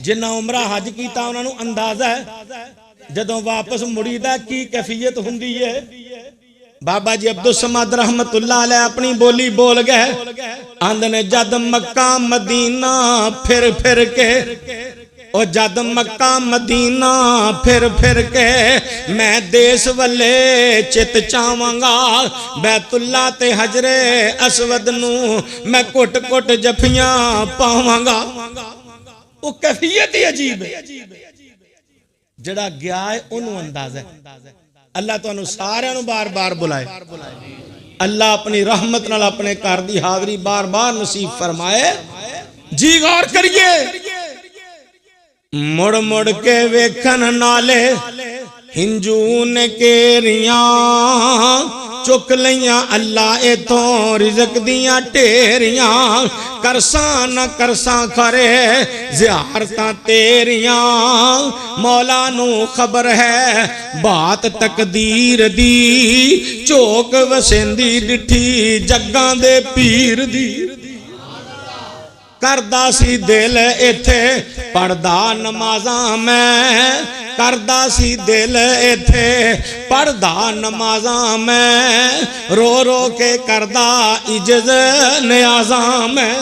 जिन्ना उमरा हज कीता उन्हां नूं अंदाजा है जदों वापस मुड़ीदा की कैफियत हुंदी है। बाबा जी अब्दुल समद रहमतुल्लाह अलैह अपनी बोली बोल गए, आंदे ने जद मक्का मदीना फिर फिर के, और जद मक्का मदीना फिर फिर के मैं देश वले चित चावांगा, बैतुल्ला ते हजरे असवद नू मैं कुट कुट जफियां पावांगा। वो कैफियत ही अजीब है, जड़ा गया है ओनू अंदाजा है। अल्लाह तुहानू सारियां नू बार बार बुलाए, अल्लाह अपनी रहमत नाल अपने घर दी हाजरी बार बार नसीब फरमाए। जी गौर करिए, मुड़ मुड़ के वेखन नाले हिंजू ने केरियां चुक लिया अल्लाह इथों रिज़्क दियां ढेरियां, करसा न करसा करे ज़ियारतां तेरियां, मौला नू खबर है बात तकदीर दी, झोक वसेंदी डिठी जग्गां दे पीर दी। करदा सी दिल इथे पढ़दा नमाज़ां मैं, करदा सी दिल इथे पढ़दा नमाज़ां मैं, रो रो के करदा इज्जत नियाज़ां मैं,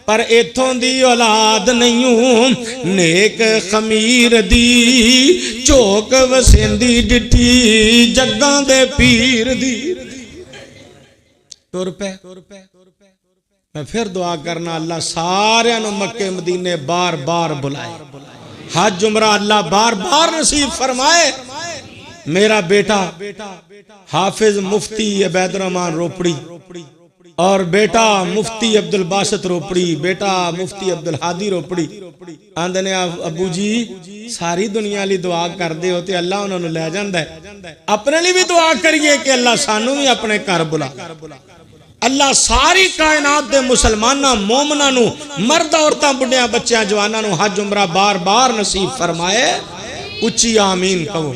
पर इथों दी औलाद नहीं हूं नेक खमीर दी, झोक वसेंदी डिठी जग्गां दे पीर दी। तुर पे मैं फिर दुआ करना, अल्लाह सारे मक्के मदीने बार बार बुलाए, हज उमरा अल्लाह बार बार नसीब फरमाए। मेरा बेटा हाफिज मुफ्ती अबैदुर्रहमान रोपड़ी और बेटा मुफ्ती अब्दुल बासित रोपड़ी, बेटा मुफ्ती अब्दुल हादी रोपड़ी आंदे ने अबू जी सारी दुनिया लिए दुआ कर दे हो ते अल्लाह उन्होंने ले जाता है, अपने लिए भी दुआ करिए कि अल्लाह सानू भी अपने घर बुला। अल्लाह सारी कायनात दे मुसलमाना मोमना नू मर्द औरतां बुढ़िया बच्चियां जवाना नू हज उमरा बार बार नसीब फरमाए। उच्ची आमीन कहो,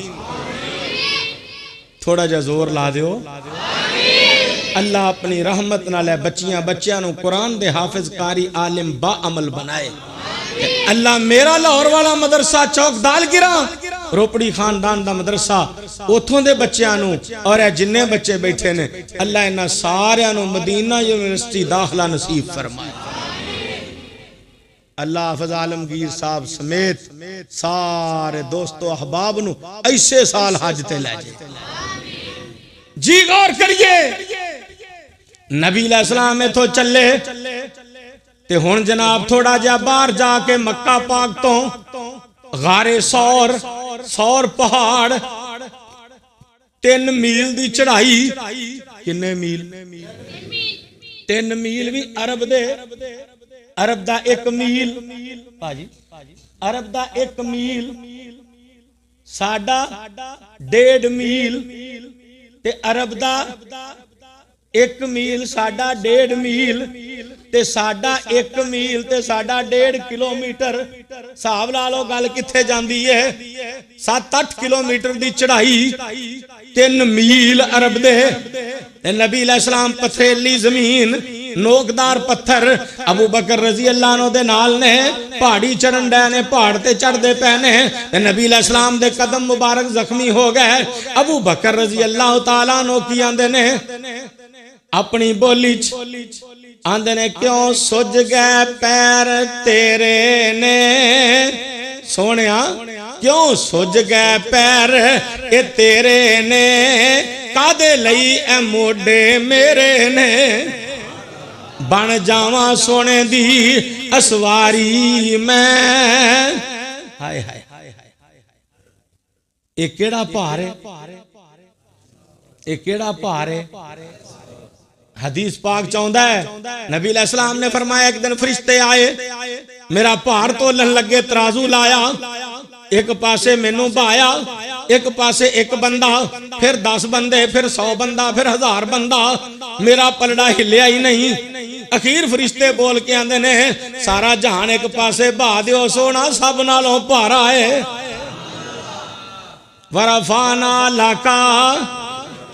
थोड़ा जा जोर ला दियो। अल्लाह अपनी रहमत नाल बच्चियां बच्चियां नू कुरान दे हाफिज कारी आलिम बा अमल बनाए। अल्लाह मेरा लाहौर वाला मदरसा चौक दालगिरा रोपड़ी खानदान दा मदरसा उथों दे बच्चियां नू और जिन्ने बच्चे बैठे ने अल्लाह इन्हां सारियां नू मदीना यूनिवर्सिटी दाखला नसीब फरमाए। अल्लाह हाफिज आलमगीर साहब समेत सारे दोस्तों अहबाब नू ऐसे साल हज ते ले जाए। जी गौर करिए, नबी अलैहिस्सलाम इथों चले ते हुण जनाब थोड़ा जा बाहर जाके मक्का पाक तो गारे सौर पहाड़ 3 मील दी चढ़ाई। किन्ने मील? 3 मील भी अरब दा 1 मील भाजी, अरब दा 1 मील साडा 1.5 मील ते अरब दा 1 मील साडा 1.5 मील ते साडा 1 मील ते साडा 1.5 किलोमीटर। हिसाब ला लो गल किथे जांदी है। 7-8 किलोमीटर दी चढ़ाई 3 मील अरब दे। नबी अलैहिस्सलाम पथरीली जमीन नोकदार पत्थर अबू बकर रजी अल्लाह अन्हु दे नाल ने पहाड़ी चढ़न डे ने पहाड़ ते चढ़दे पे ने ते नबी अलैहिस्सलाम दे कदम मुबारक जख्मी हो गए। अबू बकर रजी अल्लाह तआला अन्हु की आंदे ने अपनी बोली आंदे ने क्यों सुज गए पैर तेरे ने सोनिया क्यों सुज गए पैर ए तेरे ने कादे लई ए मोडे मेरे ने बन जावा सोने दी असवारी मैं। हाय हाय ये केड़ा भार है, ये केड़ा भार है। हदीस पाक चाहता है नबी अलैहिस्सलाम ने फरमाया एक दिन फरिश्ते आए मेरा भार तोलन लगे तराजू लाया एक पासे मैनू भाया एक पासे एक बंदा फिर 10 बंदे फिर 100 बंदा फिर 1000 बंदा मेरा पलड़ा हिलिया ही नहीं। अखीर फरिश्ते बोल के आंदे ने सारा जहान एक पासे बहा दियो सोना सब नालों भारा है। वरफाना लाका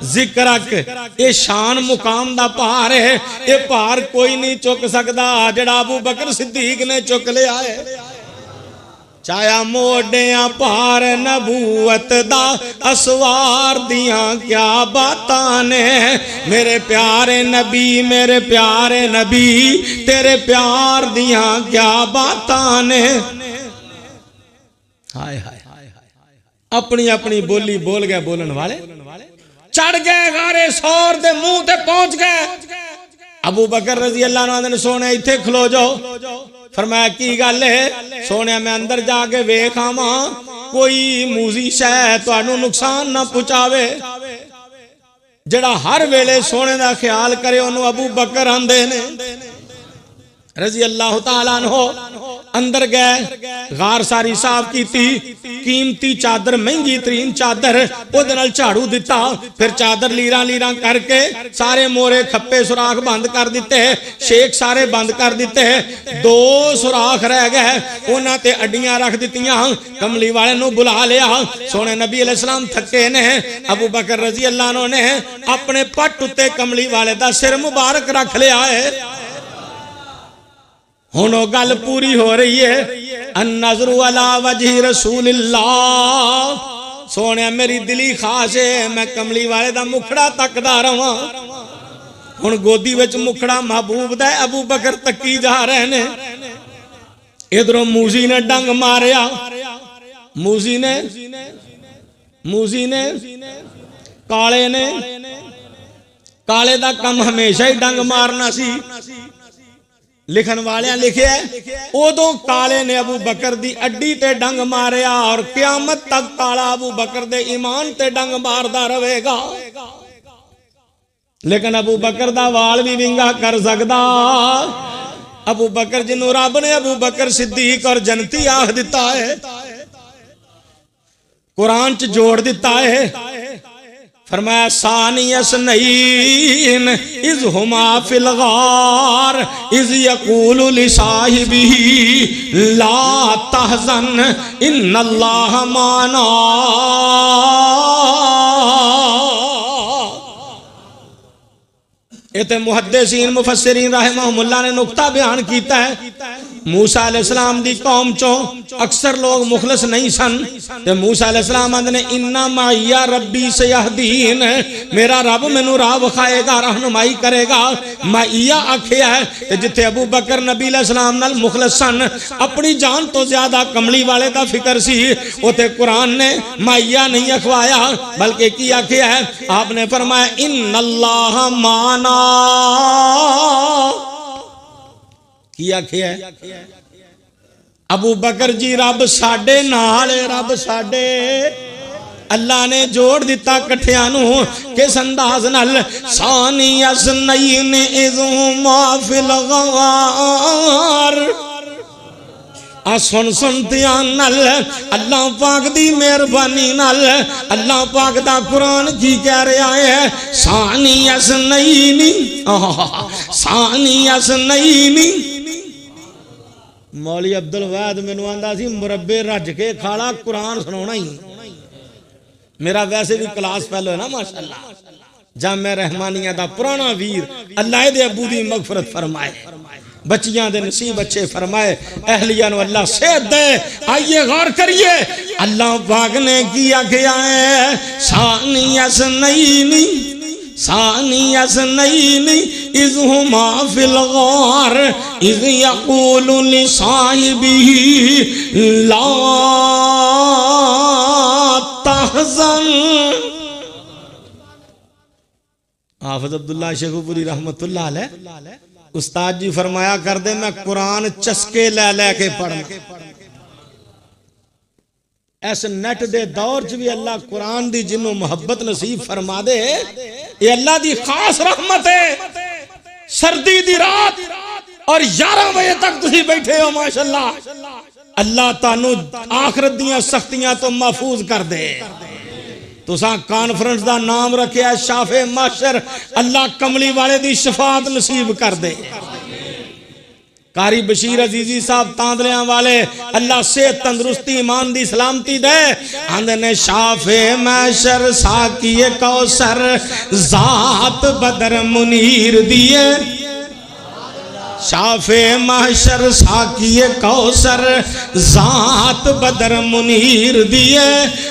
जिक्रक ये शान मुकाम दा भार है। ये भार कोई नहीं चुक सकता जड़ा अबू बकर सिद्दीक ने चुक लिया है। चाया मोडिया भार नबूवत दा असवार दियां क्या बातां ने मेरे प्यारे नबी तेरे प्यार दियां क्या बातां ने। हाय हाय अपनी अपनी बोली बोल गए बोलन वाले चढ़ गए गारे सौर दे मुंह ते पहुंच गए। अबू बकर रजी अल्लाह अन्हु ने सोने इथे खलो जाओ। फरमाया की गल है सोने मैं अंदर जाके वेख आवा कोई मूजी शह तुहानू नुकसान ना पहुंचावे। जड़ा हर वेले सोने दा ख्याल करे ओनू अबू बकर आंदे ने रजी अल्लाह तआला अन्हु। अंदर गए गार सारी साफ की कीमती चादर महंगी तरीन चादर ओदे नाल झाड़ू दिता फिर चादर लीरा लीरा करके सारे मोरे खप्पे सुराख बंद कर दिते शेख सारे बंद कर दिते 2 सुराख रह गए उन्हां ते अड्डियां रख दित्तियां। कमली वाले नू बुला लिया सोने नबी अलैहिस्सलाम थके ने अबू बकर रजी अल्लाह अन्हु ने अपने पट उत्ते कमली वाले दा सिर मुबारक रख लिया है। हुण ओ गल पूरी हो रही है अन्नज़रु अला वजहि रसूलिल्लाह। सोने मेरी दिली खास है मैं कमली वाले दा मुखड़ा तकदा रहा। हुण गोदी विच मुखड़ा महबूब दा अबू बकर तकी जा रहे ने। इधरों मूजी ने डंग मारिया मूजी ने काले दा कम हमेशा ही डंग मारना सी। लिखन वाले लिखे उदों काले ने अबू बकर दी अड्डी ते डंग मारिया और क्यामत तक काला अबू बकर दे ईमान ते डंग मारदा रहेगा। लेकिन अबू बकर दा वाल भी विंगा कर सकदा। अबू बकर जिन्हों रब ने अबू बकर सिद्दीक और जनती आख दिता है कुरान च जोड़ दिता है। फरमाया सानियस नईन इज हुमा फिल गार इज यकूलु लिसाहिबिही ला तहज़न इन्नल्लाह माना। इते मुहद्दिसीन मुफस्सिरीन रहमहुमुल्लाह ने नुक्ता बयान किया है मूसा अलैहिस्सलाम दी कौम चो अक्सर लोग मुखलस नहीं सन ते मूसा अलैहिस्सलाम आंदे ने इन्ना माइया रब्बी सयहदीन मेरा रब मैनू राह विखाएगा रहनुमाई करेगा। माइया आखिया है ते जिथे अबू बकर नबी अलैहिस्सलाम नाल मुखलस सन अपनी जान तो ज्यादा कमली वाले दा फिक्र सी उथे कुरान ने माइया नहीं अखवाया बल्कि की आखिया है आपने फरमाया इन्नल्लाह माना। की आखिया अबू बकर जी रब साडे नाल रब साडे। अल्लाह ने जोड़ दिता कठिया किस अंदाज नाल सानियस नईन इज़हुमा फिल गार। आ सुन सुन ध्यान नाल अल्लाह पाक दी मेहरबानी नाल अल्लाह पाक दा कुरान की कह रहा है सानियस नईनी सानियस नईनी। मौली अब्दुल वाद मैनू आंदा सी मुरब्बे रज के खाला कुरान सुनाना ही मेरा वैसे भी क्लास फेलो है ना माशाअल्लाह जामे रहमानिया दा पुराना वीर, अल्लाह दे अबू दी मगफरत फरमाए, बच्चियां दे नसीब अच्छे फरमाए, अहलिया नु अल्लाह सेहत दे। आइए गौर करिए अल्लाह पाक ने किया गया है सानियसनैनी इज़ हुमा फिल गार इज़ यक़ूलु लिसाहिबिही ला तहज़न। हाफिज़ अब्दुल्ला शेखुपुरी रहमतुल्लाह अलैह उस्ताद जी फरमाया कर दे मैं कुरान चस्के ले के पढ़ना। इस नेट दे दौर च भी अल्लाह कुरान दी जिन्हों मोहब्बत नसीब फरमा दे, ये अल्लाह दी खास रहमत है। सर्दी दी रात और 11 बजे तक तुसी बैठे हो माशाअल्लाह, अल्लाह तानू आखिरत दियां सख्तियां तो महफूज कर दे। तुसा कॉन्फ्रेंस दा नाम रखिया शाफे माशर, अल्लाह कमली वाले दी शफात नसीब कर दे। कारी बशीर अजीजी साहब तांदलियां वाले, अल्लाह सेहत तंदुरुस्ती ईमान दी सलामती दे। आंदे ने शाफे माशर साकिए कौसर जात बदर मुनीर दिए, शाफे महशर साकिए कौसर जात बदर मुनीर दिए,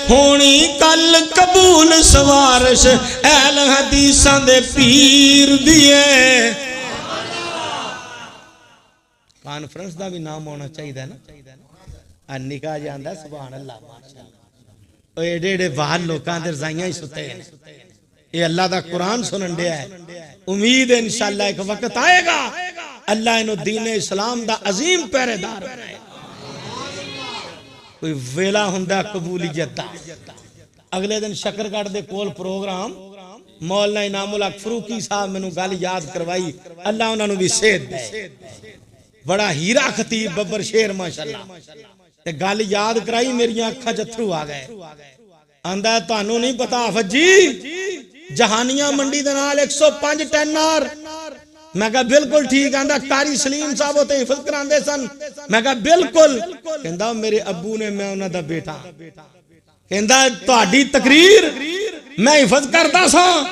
होनी कल कबूल सवारश ऐल हदीसां दे पीर दिए। कॉन्फ्रेंस का भी नाम होना चाहिए ना, निकाह जाता सुभान अल्लाह माशाअल्लाह। एडे एडे बाहर लोगों के रजाइयां ही सुते, ये अल्लाह का कुरान सुनन दिया है। उम्मीद है इंशाअल्लाह एक वक्त आएगा अल्लाह इन्हों दीन इस्लाम का अजीम पहरेदार बनाए। कोई वेला हुंदा कबूलियत दा। अगले दिन शकरगढ़ दे कोल प्रोग्राम मौलाना इनामुल हक फरूकी साहब मैनू गल याद करवाई, अल्लाह उन्होंने भी सेहत दे। बड़ा हीरा खतीब बब्बर शेर माशाअल्लाह, ते गल याद कराई मेरी अखां च अथरू आ गए। आंदा तुहानू नहीं पता हाफिज जी जहानिया मंडी दे नाल 105 टैनर। मैं कहा बिल्कुल ठीक। आंदा कारी सलीम साहब होते हिफज करांदे सन। मैं कहा बिल्कुल। कहंदा मेरे अब्बू ने मैं उन्हां दा बेटा। कहंदा तुहाडी तकरीर मैं हिफज करदा सा।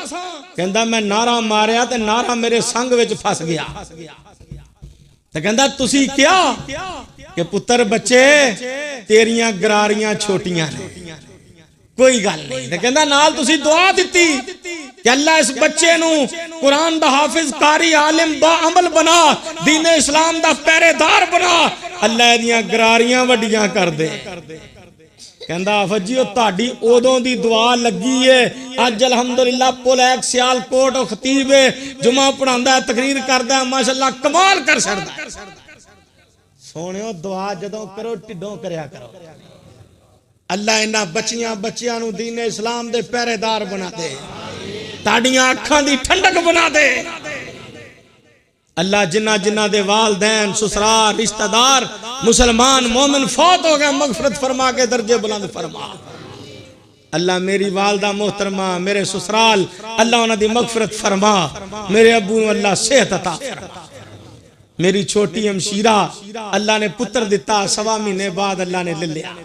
कहंदा मैं नारा मारिया ते नारा मेरे संग विच फस गया। ते कहंदा तुसी क्या कि पुत्र बच्चे तेरियां गरारियां छोटियां ने, कोई गल नहीं। ते कहंदा नाल तुसी दुआ दित्ती कि अल्लाह इस बच्चे नू कुरान दा हाफिज कारी आलिम बा अमल बना, दीन इस्लाम दा पहरेदार बना, अल्लाह दियां गरारियां वड्डियां कर दे। कहंदा हाफिज जी तुहाडी उदों दी दुआ लगी है। अज अलहमदुलिल्लाह पुलैक सियालकोट खतीब है, जुमा पढ़ांदा है, तकरीर करदा है, माशाअल्लाह कमाल कर छड़दा। सोहणियो दुआ जदों करो टिड्डों करया करो। अल्लाह इन्हां बच्चियां नू दीन इस्लाम दे पहरेदार बना दे, ताड़ियां अखां दी ठंडक बना दे। अल्लाह जिन्ना जिन्ना दे वालदैन ससुराल रिश्तेदार मुसलमान मोमिन फौत हो गए मगफरत फरमा के दर्जे बुलंद फरमा। अल्लाह मेरी वालदा मोहतरमा मेरे ससुराल अल्लाह उन्हां दी मगफरत फरमा। मेरे अब्बू नू अल्लाह सेहत अता फरमा। मेरी छोटी अमशीरा अल्लाह ने पुत्र दिता, 1.25 महीने बाद अल्लाह ने ले लिया।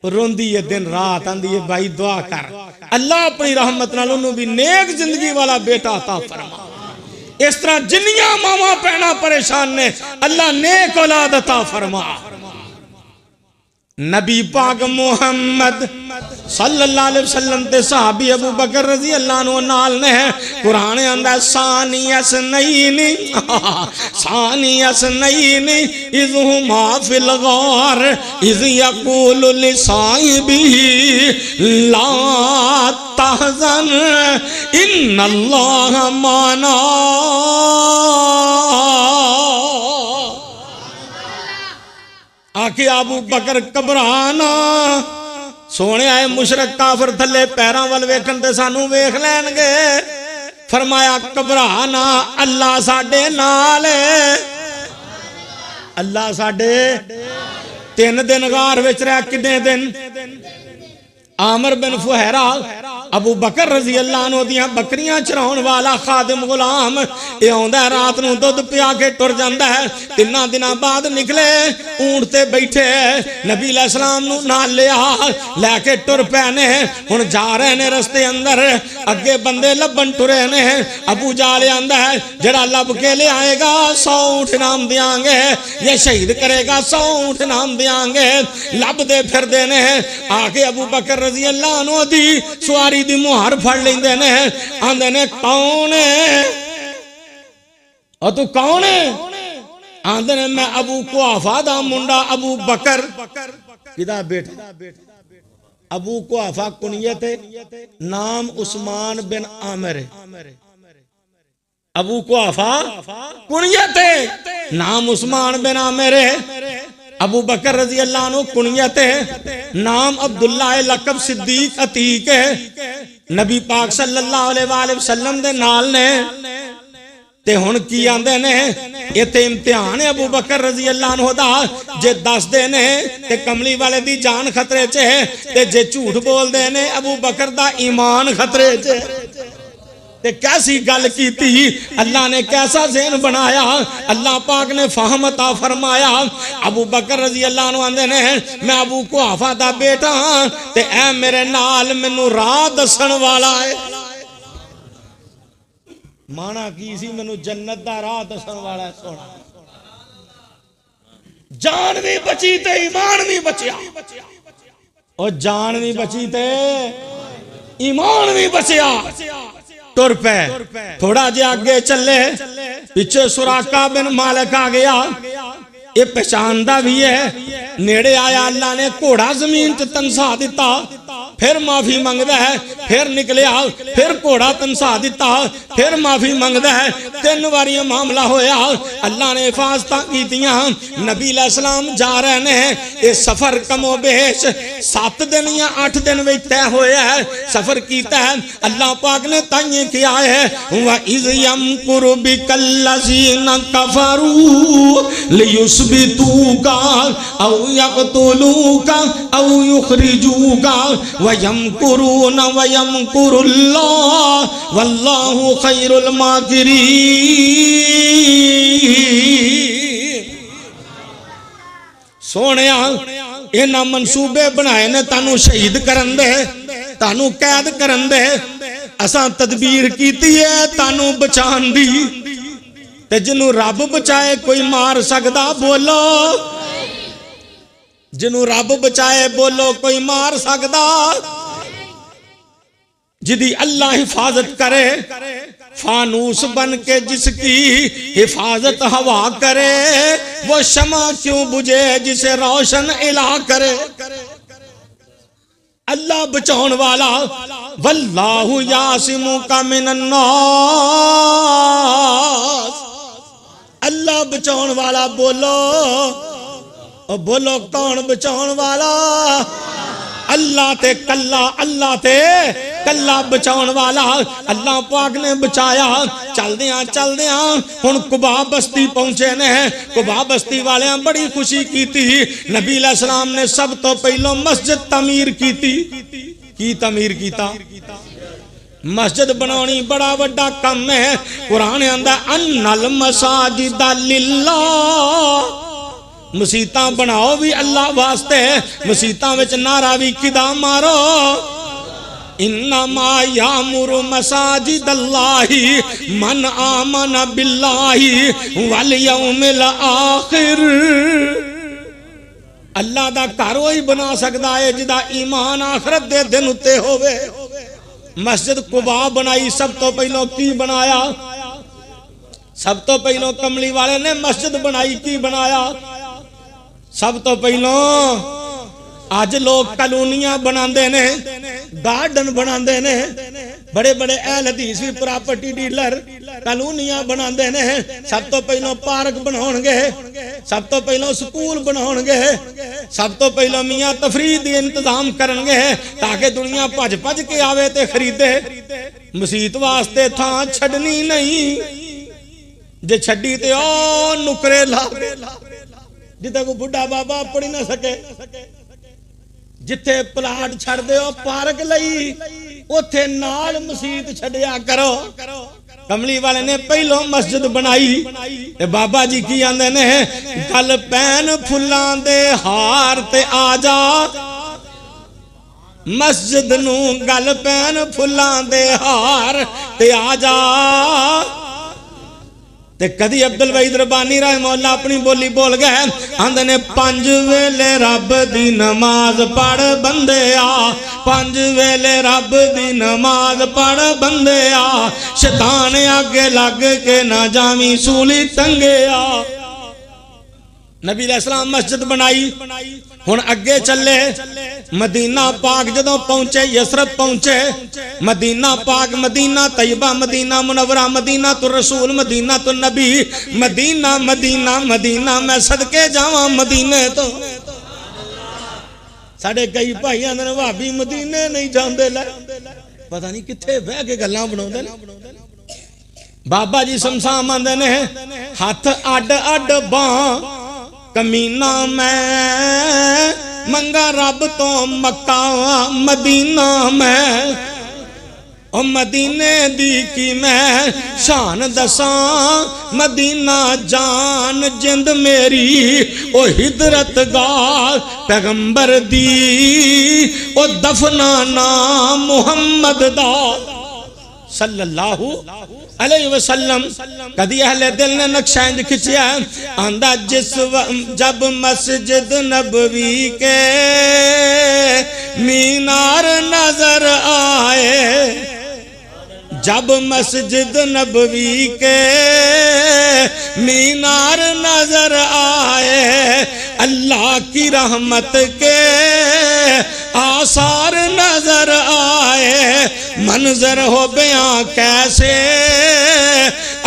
रोंदी है दिन रात, आंदी है भाई दुआ कर अल्लाह अपनी रहमत नाल उन्होंने भी नेक जिंदगी वाला बेटा अता फरमा। इस तरह जिन्नियां मावा भैणां परेशान ने अल्लाह नेक औलाद अता फरमा। नबी पाक मुहम्मद सल्लल्लाहु अलैहि वसल्लम ते सहाबी अबू बकर रजी अल्लाह अन्हु नाल ने कुरान आंदा सानियसनैनी इज़ हुमा फिल गार इज़ यक़ूलु लिसाहिबिही ला तहज़न इन्नल्लाह माना। आके अबू बकर घबराना, सोने आए मुशरक काफिर थले पैरों वाल वेखन ते सानू वेख लैणगे। फरमाया घबराना अल्लाह साडे नाल है। अल्लाह साडे 3 दिन गार विच रहा। कितने दिन? आमिर बिन फुहैरा अबू बकर रजी अल्लाह अन्हु दियां बकरियां चराउण वाला खादिम गुलाम ये आउंदा रात नूं दुध पिया के टुर जांदा है। 3 दिनां बाद निकले ऊंट ते बैठे नबी अलैहि सलाम नूं नाल लिया लैके टुर पैने हुण जा रहे ने रस्ते अंदर अगे बंदे लभन टुरे ने। अबू जाल आंदा है जेड़ा लब के ले आएगा 100 ऊंट इनाम देंगे, ये शहीद करेगा 100 ऊंट इनाम देंगे। लभदे फिरदे ने आके अबू बकर रजी अल्लाह अन्हु दी सवारी दी मुहार फड़ लेंदे ने आंदे ने कौन है और तू कौन है? आंदे ने मैं अबू कुहाफा दा मुंडा अबू बकर किदा बेटा। अबू कुहाफा कुनियत नाम उस्मान बिन आमिर। अबू कुहाफा कुनियत नाम उस्मान बिन आमिर। अबू बकर रजी अल्लाह अन्हु कुनियत नाम अब्दुल्ला लकब सिद्दीक अतीक नबी पाक सल्लल्लाहु अलैहि वसल्लम दे नाल ने। ते हुण की आंदे ने इत्थे इम्तिहान है अबू बकर रजी अल्लाह अन्हु दा। जे दसदे ने ते कमली वाले दी जान खतरे च है ते जे झूठ बोलदे ने अबू बकर दा ईमान खतरे च है। ते कैसी गल की थी अल्लाह ने कैसा ज़हन बनाया अल्लाह पाक ने फहम अता फरमाया। अबू बकर रजी अल्लाह अन्हु आंदे ने मैं अबू कुहाफा दा बेटा हां ते ऐ मेरे नाल मैनू राह दसण वाला है। माना की सी मैनू जन्नत दा राह दसण वाला सोना। जान भी बची ते ईमान भी बचिया और जान भी बची ते ईमान भी बचिया। तुर पे थोड़ा जे आगे चले पीछे सुराका बिन मालिक आ गया। ये पहचानदा भी है। नेड़े आया अल्लाह ने घोड़ा जमीन च तनसा दिता फिर माफी मंगदा है फिर निकलिया फिर घोड़ा तनसा दिता फिर माफी मंगदा है। 3 बारी मामला होया। अल्लाह ने हिफाजतां कीतियां। नबी अलैहि सलाम जा रहे ने ये सफर कमो बेश 7 दिन या 8 दिन में तय होया है सफर कीता है। अल्लाह पाक ने ताइए किया है व इज़ यमकुरु बिकल्लज़ीना कफरू लियुस्बितूका औ यक़तुलूका औ युखरिजूका वयमकुरून वयमकुरुल्लाह वल्लाहु खैरुल माकिरीन। सोनिया इन्हां मंसूबे बनाए ने तानू शहीद करन दे तानू कैद करन दे। असां तदबीर कीती है तानू बचान दी ते जिन्नू रब बचाए कोई मार सकदा बोलो। जिन्नू रब बचाए बोलो कोई मार सकदा। जिदी अल्लाह हिफाजत करे फानूस बन के जिसकी हिफाजत हवा करे वो शमा क्यों बुझे जिसे रोशन इला करे। अल्लाह बचाउन वाला वल्लाहु यासिमुका मिनन नास। अल्लाह बचाउन वाला बोलो और बोलो कौन बचाउन वाला? अल्लाह ते कल्ला बचाउन वाला। अल्लाह पाक ने बचाया। चलदियां हुण कुबा बस्ती पहुंचे ने। कुबा बस्ती वाले बड़ी खुशी की थी। नबी अलैहि सलाम ने सब तो पहलो मस्जिद तमीर की तमीर कीता। मस्जिद बनानी बड़ा वड्डा काम है। कुरान आंदा अन्नल मसाजिदा लिल्लाह। मसीता बनाओ भी अल्लाह वास्ते। मसीता विच नारा भी किदा मारो इन्नमा यामुरु मसाजिदल्लाहि मन आमन बिल्लाहि वल यौमिल आखिर। अल्लाह दा घर वही बना सकदा है जिदा ईमान आखिरत दे दिन उत्ते होवे। मस्जिद कुबा बनाई सब तो पहलो की बनाया? सब तो पहलो कमली वाले ने मस्जिद बनाई की बनाया? सब तो पहलो अज लोग कॉलोनियां बनाते ने गार्डन बनाते ने। बड़े बड़े अहल हदीस भी प्रॉपर्टी डीलर कॉलोनियां बनाते ने। सब तो पहलो पार्क बनाओगे सब तो पहलो स्कूल बनाओगे सब तो पहलो मियाँ तफरीह दी इंतजाम करेंगे ताकि दुनिया भज भज के आवे ते खरीदे। मसीत वास्ते थां छड़नी नहीं जे छड़ी ते ओ नुकरे ला जिथे को बुढ़ा बाबा पढ़ी ना सके। जिथे प्लाट छड़ दे पार्क लई उथे नाल मसीत छड़िया करो। कमली वाले ने पहलो मस्जिद बनाई ते बाबा जी की आंदे ने गल पैन फुल्लां दे हार ते आ जा मस्जिद नू गल पैन फुल्लां दे हार ते आ जा। ते कदी अब्दुल वहीद रब्बानी रहमतुल्लाह अपनी बोली बोल गए आंदे ने 5 वेले रब दी नमाज पढ़ बंदे आ 5 वेले रब दी नमाज पढ़ बंदे आ शैतान आगे लग के ना जावी सूली टंगे आ। नबी अलैहिस्सलाम मस्जिद बनाई हुण अगे चले मदीना पाक जदों पहुंचे यसरब पहुंचे मदीना पाक मदीना तैयबा मदीना मुनव्वरा मदीना तो रसूल मदीना तो नबी मदीना मदीना मदीना मैं सदके जावां मदीने तो। साडे कई भाई आंदे ने भाभी मदीने नहीं जांदे लै पता नहीं कित्थे बह के गल्लां बनाउंदे ने। बाबा जी समसाम आंदे ने हथ अड अड बां कमीना मैं मंगा रब तो मक्का मदीना मैं ओ मदीने दी की मैं शान दसा मदीना जान जिंद मेरी ओ हिजरत गाल पैगंबर दी ओ दफनाना मुहम्मद दा सल्लल्लाहु अलैहि वसल्लम। कदी अहले दिल ने नक्शा इंज खिंचिया आंदा जिस जब मस्जिद नबवी के मीनार नजर आए जब मस्जिद नबवी के मीनार नजर आए अल्लाह की रहमत के आसार नजर आए मंजर हो बयां कैसे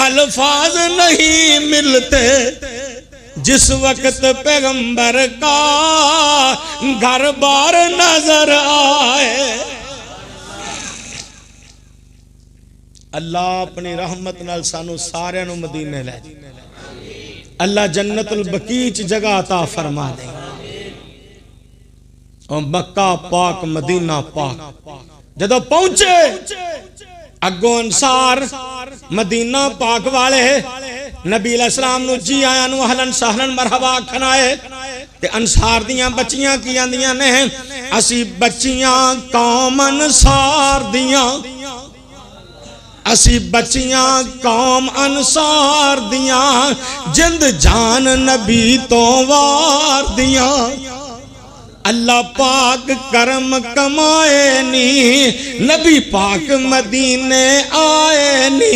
अल्फाज नहीं मिलते जिस वक्त पैगंबर का घर बार नजर आए। अल्लाह अपनी रहमत नाल सानू सारियां नू मदीने ले अल्लाह जन्नतुल बकी च जगह अता फरमा दे और मक्का पाक मदीना पाक जदों पहुंचे अगों अंसार मदीना पाक वाले नबी अलैहिस्सलाम नू जी आया नू अहलन सहलन मरहबा खनाए ते अंसार दियां बच्चियां की आंदियां ने असी बच्चियां कौम अंसार दियां असी बच्चियां कौम अंसार दियां जिंद जान नबी तो वार दियां अल्लाह पाक करम कमाए नी नबी पाक मदीने आए नी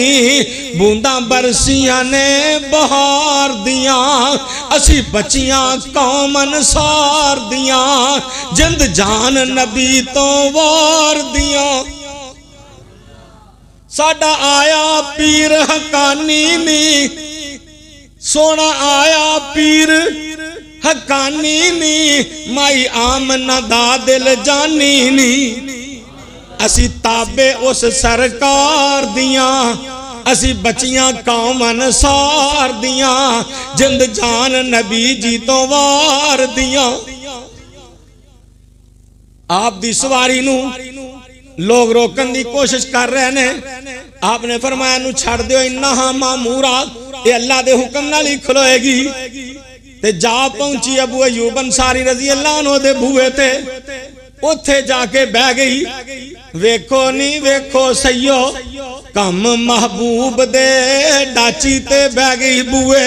बूंदा बरसियां ने बहार दियां असी बच्चियां कौम अंसार दियां जिंद जान नबी तो वार दियां। साडा आया पीर हकानी नी सोना आया पीर हकानी नी माई आमना दा दिल जानी नी असी ताबे उस सरकार दियां असी बच्चियां कौम अंसार दियां जिंद जान नबी जी तो वार दियां। आप दी सवारी नू लोग रोकन की कोशिश कर रहे ने आपने फरमाया नू छड़ दियो इन्ना मामूरा ये अल्लाह दे हुक्म नाल ही खलोएगी ते जा पहुंची अबू अयूब अंसारी रजी अल्लाह अन्हु दे बूहे ते उथे जाके बह गई। वेखो नी वेखो सैयो कम महबूब दे डाची ते बह गई बूहे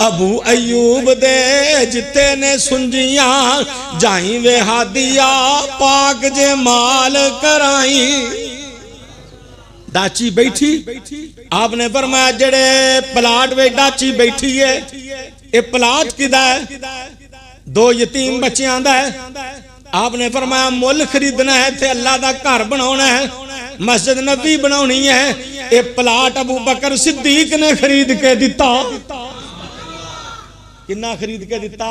अबू अयूब दे जिते ने सुंजिया जाई वे हादिया पाक जे माल कराई। डाची बैठी आपने फरमाया जेड़े प्लाट वे डाची बैठी है ये प्लाट किदा है 2 यतीम बच्चियां दा है। आपने फरमाया मुल खरीदना है थे अल्लाह दा घर बनाना है मस्जिद नबी बनानी है ये प्लाट अबू बकर सिद्दीक ने खरीद के दिता। किन्ना खरीद के दिता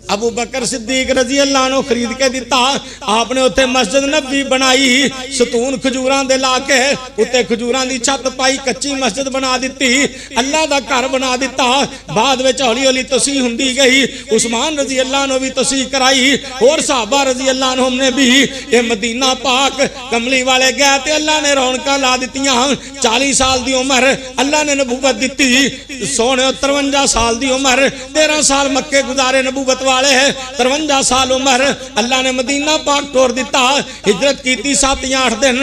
अबू बकर सिद्दीक रजी अल्लाह अन्हु खरीद के दिता। आपने उत्थे मस्जिद नबी बनाई, सतून खजूरां दे ला के उत्ते खजूरां दी छत पाई, कच्ची मस्जिद बना दी, अल्लाह दा घर बना दिता। बाद विच हौली हौली तसीह हुंदी गई। उस्मान रजी अल्लाह अन्हु भी तसीह कराई और सहाबा रजी अल्लाह अन्हु ने भी। ये मदीना पाक कमली वाले गए ते अल्लाह ने रौनकां ला दित्तियां। 40 साल दी उम्र अल्लाह ने नबूवत दित्ती। सोने 53 साल दी उम्र, 13 साल मक्के गुजारे नबूवत वाले, 53 साल उम्र अल्लाह ने मदीना पाक तोड़ दिता। हिजरत की 7 या 8 दिन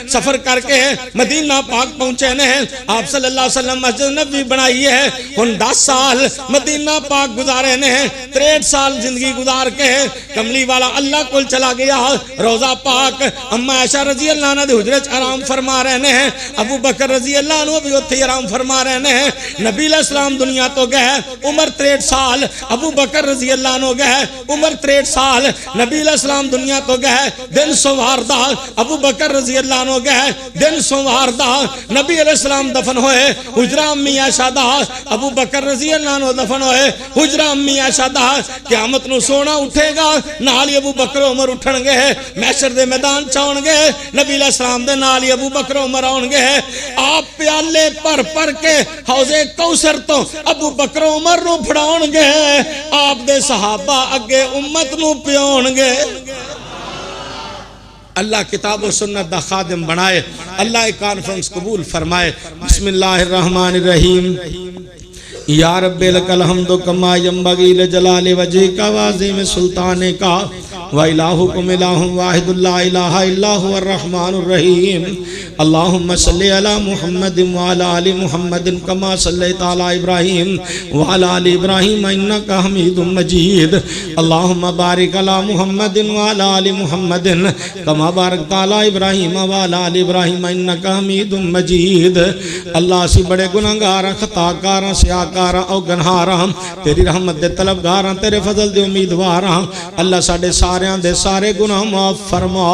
सफर करके मदीना पाक पहुंचे ने। आप सल्लल्लाहु अलैहि वसल्लम मस्जिद नबी बनाई है। हुन 10 साल मदीना पाक गुजारे ने। 63 साल जिंदगी गुजार के कमली वाला अल्लाह कोल चला गया। रोजा पाक अम्मा आयशा रजी अल्लाह अन्हा दे हुजरे च आराम फरमा रहे ने। अबू बकर रजी अल्लाह अन्हु भी उत्थे आराम फरमा रहे ने। नबी अलैहिस्सलाम दुनिया तो गए, उम्र 63 साल। अबू बकर रजी अल्लाह अन्हु गए, उम्र 63 साल। नबी अलैहिस्सलाम दुनिया तो गए, दिन सोमवार दा। अबू बकर रजी अल्लाह अन्हु गए, दिन सोमवार दा। नबी अलैहिस्सलाम दफन होए हुजरा अम्मी आयशा दा। अबू बकर रजी अल्लाह अन्हु दफन होए हुजरा अम्मी आयशा दा। क़यामत नूं सोना उठेगा, नाल ही अबू बकर उमर उठणगे, महशर दे मैदान च आउणगे। नबी अलैहिस्सलाम दे नाल ही अबू बकर उमर आउणगे। आप प्याले भर भर के हौजे कौसर तो अबू बकर उमर नूं फड़ाउणगे। आप दे सहाबा अगे उम्मत नूं पियाउणगे। अल्लाह किताब और सुन्नत दा खादिम बनाए। अल्लाह कॉन्फ्रेंस कबूल फरमाए। बिस्मिल्लाहिर्रहमानिर्रहीम। या रब्बिल लकल हम्दु कमा यंबगी लिजलाली वजहिका वाज़िम सुल्तानिका व इलाहुकुम इलाहुन वाहिदुल ला इलाहा इल्ला हुवर रहमानुर रहीम। अल्लाहुम्मा सल्लि अला मुहम्मदिन व अला आलि मुहम्मदिन कमा सल्लैता अला इब्राहीम व अला आलि इब्राहीम इन्नका हमीदुम मजीद। अल्लाहुम्मा बारिक अला मुहम्मदिन व अला आलि मुहम्मदिन कमा बारकता अला इब्राहीम व अला आलि इब्राहीम इन्नका हमीदुम मजीद। अल्लाह असीं बड़े गुनाहगार खताकार सियाकार और गनहार तेरी रहमत दे तलबगार, तेरे फजल दे उम्मीदवार। अल्लाह साडे सारियां दे सारे गुनाह माफ फरमा।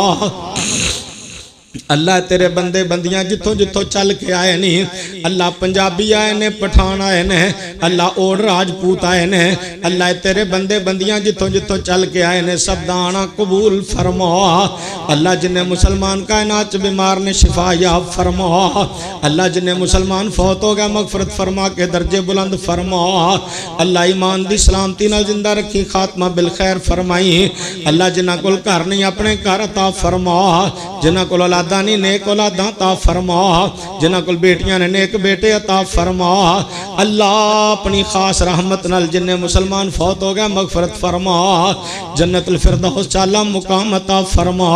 अल्लाह तेरे बंदे बंदियां जिथों जिथों चल के आए नहीं। अल्लाह पंजाबी आए ने, पठान आए ने, अल्लाह ओड राजपूत आए ने। अल्लाह तेरे बंदे बंदियां जिथों जिथों चल के आए ने, सब दाना कबूल फरमा। अल्लाह जिन्हें मुसलमान कायनात च बीमार ने शिफा याब फरमा। अल्लाह जिन्हें मुसलमान फौत हो गया मगफरत फरमा के दर्जे बुलंद फरमा। अल्लाह ईमान दी सलामती नाल जिंदा रखी, खात्मा बिल खैर फरमाई। अल्लाह जिन्हां कोल घर नहीं अपने घर अता फरमा। जिन्हां कोल औलादां नहीं नेक औलादां अता फरमा। जिन्हां कोल बेटियां ने नेक बेटे अता फरमा। अल्लाह अपनी खास रहमत नाल जिन्हें मुसलमान फौत हो गया मगफरत फरमा। जन्नतुल फिरदौस चाला मुकाम अता फरमा।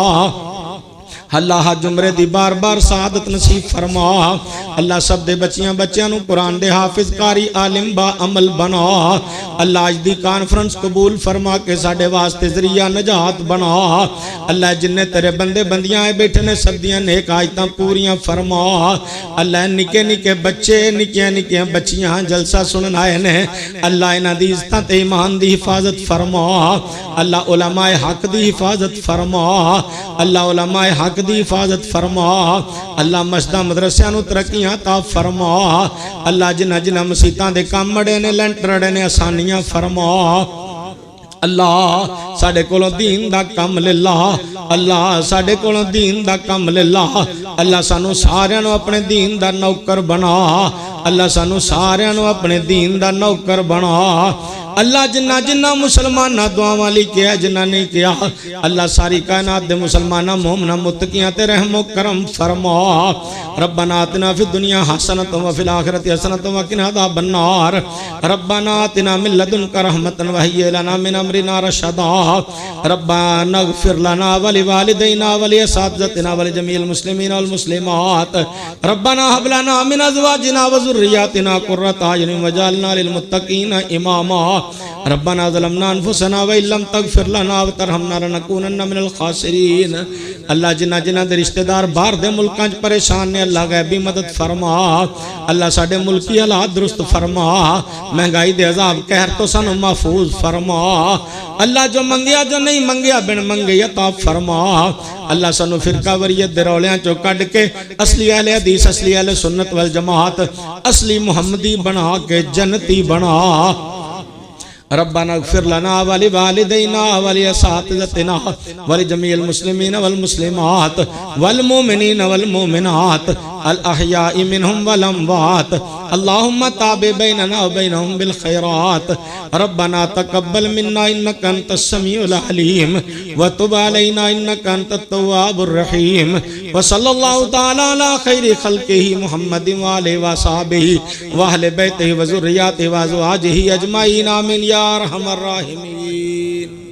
अल्लाह जुमरे दी बार बार सआदत नसीब फरमा। अल्लाह सब दे बच्चियां बच्चियां नूं कुरान दे हाफिज कारी आलिम बा अमल बना। अल्लाह अज दी कॉन्फ्रेंस कबूल फरमा के साडे वास्ते जरिया नजात बना। अल्लाह जिन्ने तेरे बंदे बंदियां आए बैठे ने सब दियां नेक आयतां पूरियां फरमा। अल्लाह निके निके बच्चे निकियां निकियां बच्चियां जलसा सुनन आए ने। अल्लाह इन्हां दी इज्जतां ते ईमान दी हिफाजत फरमा। अल्लाह उलमाए हक दी हिफाजत फरमा। अल्लाह उलमाए हक दी हिफाजत फरमा। अल्लाह मस्जिदां मदरसियां नूं तरक्कियां ता फरमा। अल्लाह जिन्हां जिन्हां मसीतां दे काम अड़े ने लैंटर अड़े ने आसानियां फरमा। अल्लाह साडे कोलों दीन दा कम ले ला। अल्लाह साडे कोलों दीन दा कम ले ला। अल्लाह सानू सारियां नूं अपने दीन दा नौकर बना। अल्लाह सानू सारियां नूं अपने दीन दा नौकर बना। अल्लाह जिन्ना जिन्ना मुसलमाना दुआवां ली किया जिन्ना नहीं किया, अल्लाह सारी कायनात दे मुसलमाना मोमना मुत्तकियां ते रहमो करम फरमा। रब्बना आतिना फिद दुनिया हसनतन व फिल आखिरति हसनतन व किना अज़ाबन नार। रब्बना आतिना मिन लदुनका रहमतन व हय्यि लना मिन अमरिना रशदा। रब्बना इग़फिर लना व लिवालिदैना व लिअसातिज़तिना व लिजमीइल मुस्लिमीन वल मुस्लिमात। रब्बना हब लना मिन अज़वाजिना व ज़ुर्रिय्यतिना क़ुर्रता अयुनिन वजअलना लिल मुत्तक़ीना इमामा। रब्बना ज़लमना अनफुसना व इल्लम तग़फिर लना व तरहमना लनकूनन्ना मिनल खासिरीन। अल्लाह जिन्हां जिन्हां दे रिश्तेदार बाहर दे मुल्कां च परेशान ने, अल्लाह गैबी मदद फरमा। अल्लाह साडे मुल्की हालात दुरुस्त फरमा। महंगाई दे अज़ाब कहर तो सानू महफूज फरमा। अल्लाह जो मंगिया जो नहीं मंगिया बिन मंगे अता फरमा। अल्लाह सानू फिरका वरीयत दे रौलियां चों कढ के असली अहले हदीस असली अहले सुन्नत वल जमात असली मुहम्मदी बना के जन्नती बना। रब्बना इग़फिर लना व लिवालिदैना व लिअसातिज़तिना व लिजमीइल मुस्लिमीन वल मुस्लिमात वल मुमिनीन वल मुमिनात अल अहयाइ मिनहुम वल अमवात अल्लाहुम्मा ताबि बैनना व बैनहुम बिल खैरात रब्बना तक़ब्बल मिन्ना इन्नका अंतस समीउल अलीम व तुब अलैना इन्नका अंतत तव्वाबुर रहीम व सल्लल्लाहु तआला अला खैरि खल्क़िही मुहम्मदिन व आलिहि व असहाबिही व अहले बैतिही व ज़ुर्रिय्यतिही व अज़वाजिही अजमाइन आमीन या अरहमर राहिमीन।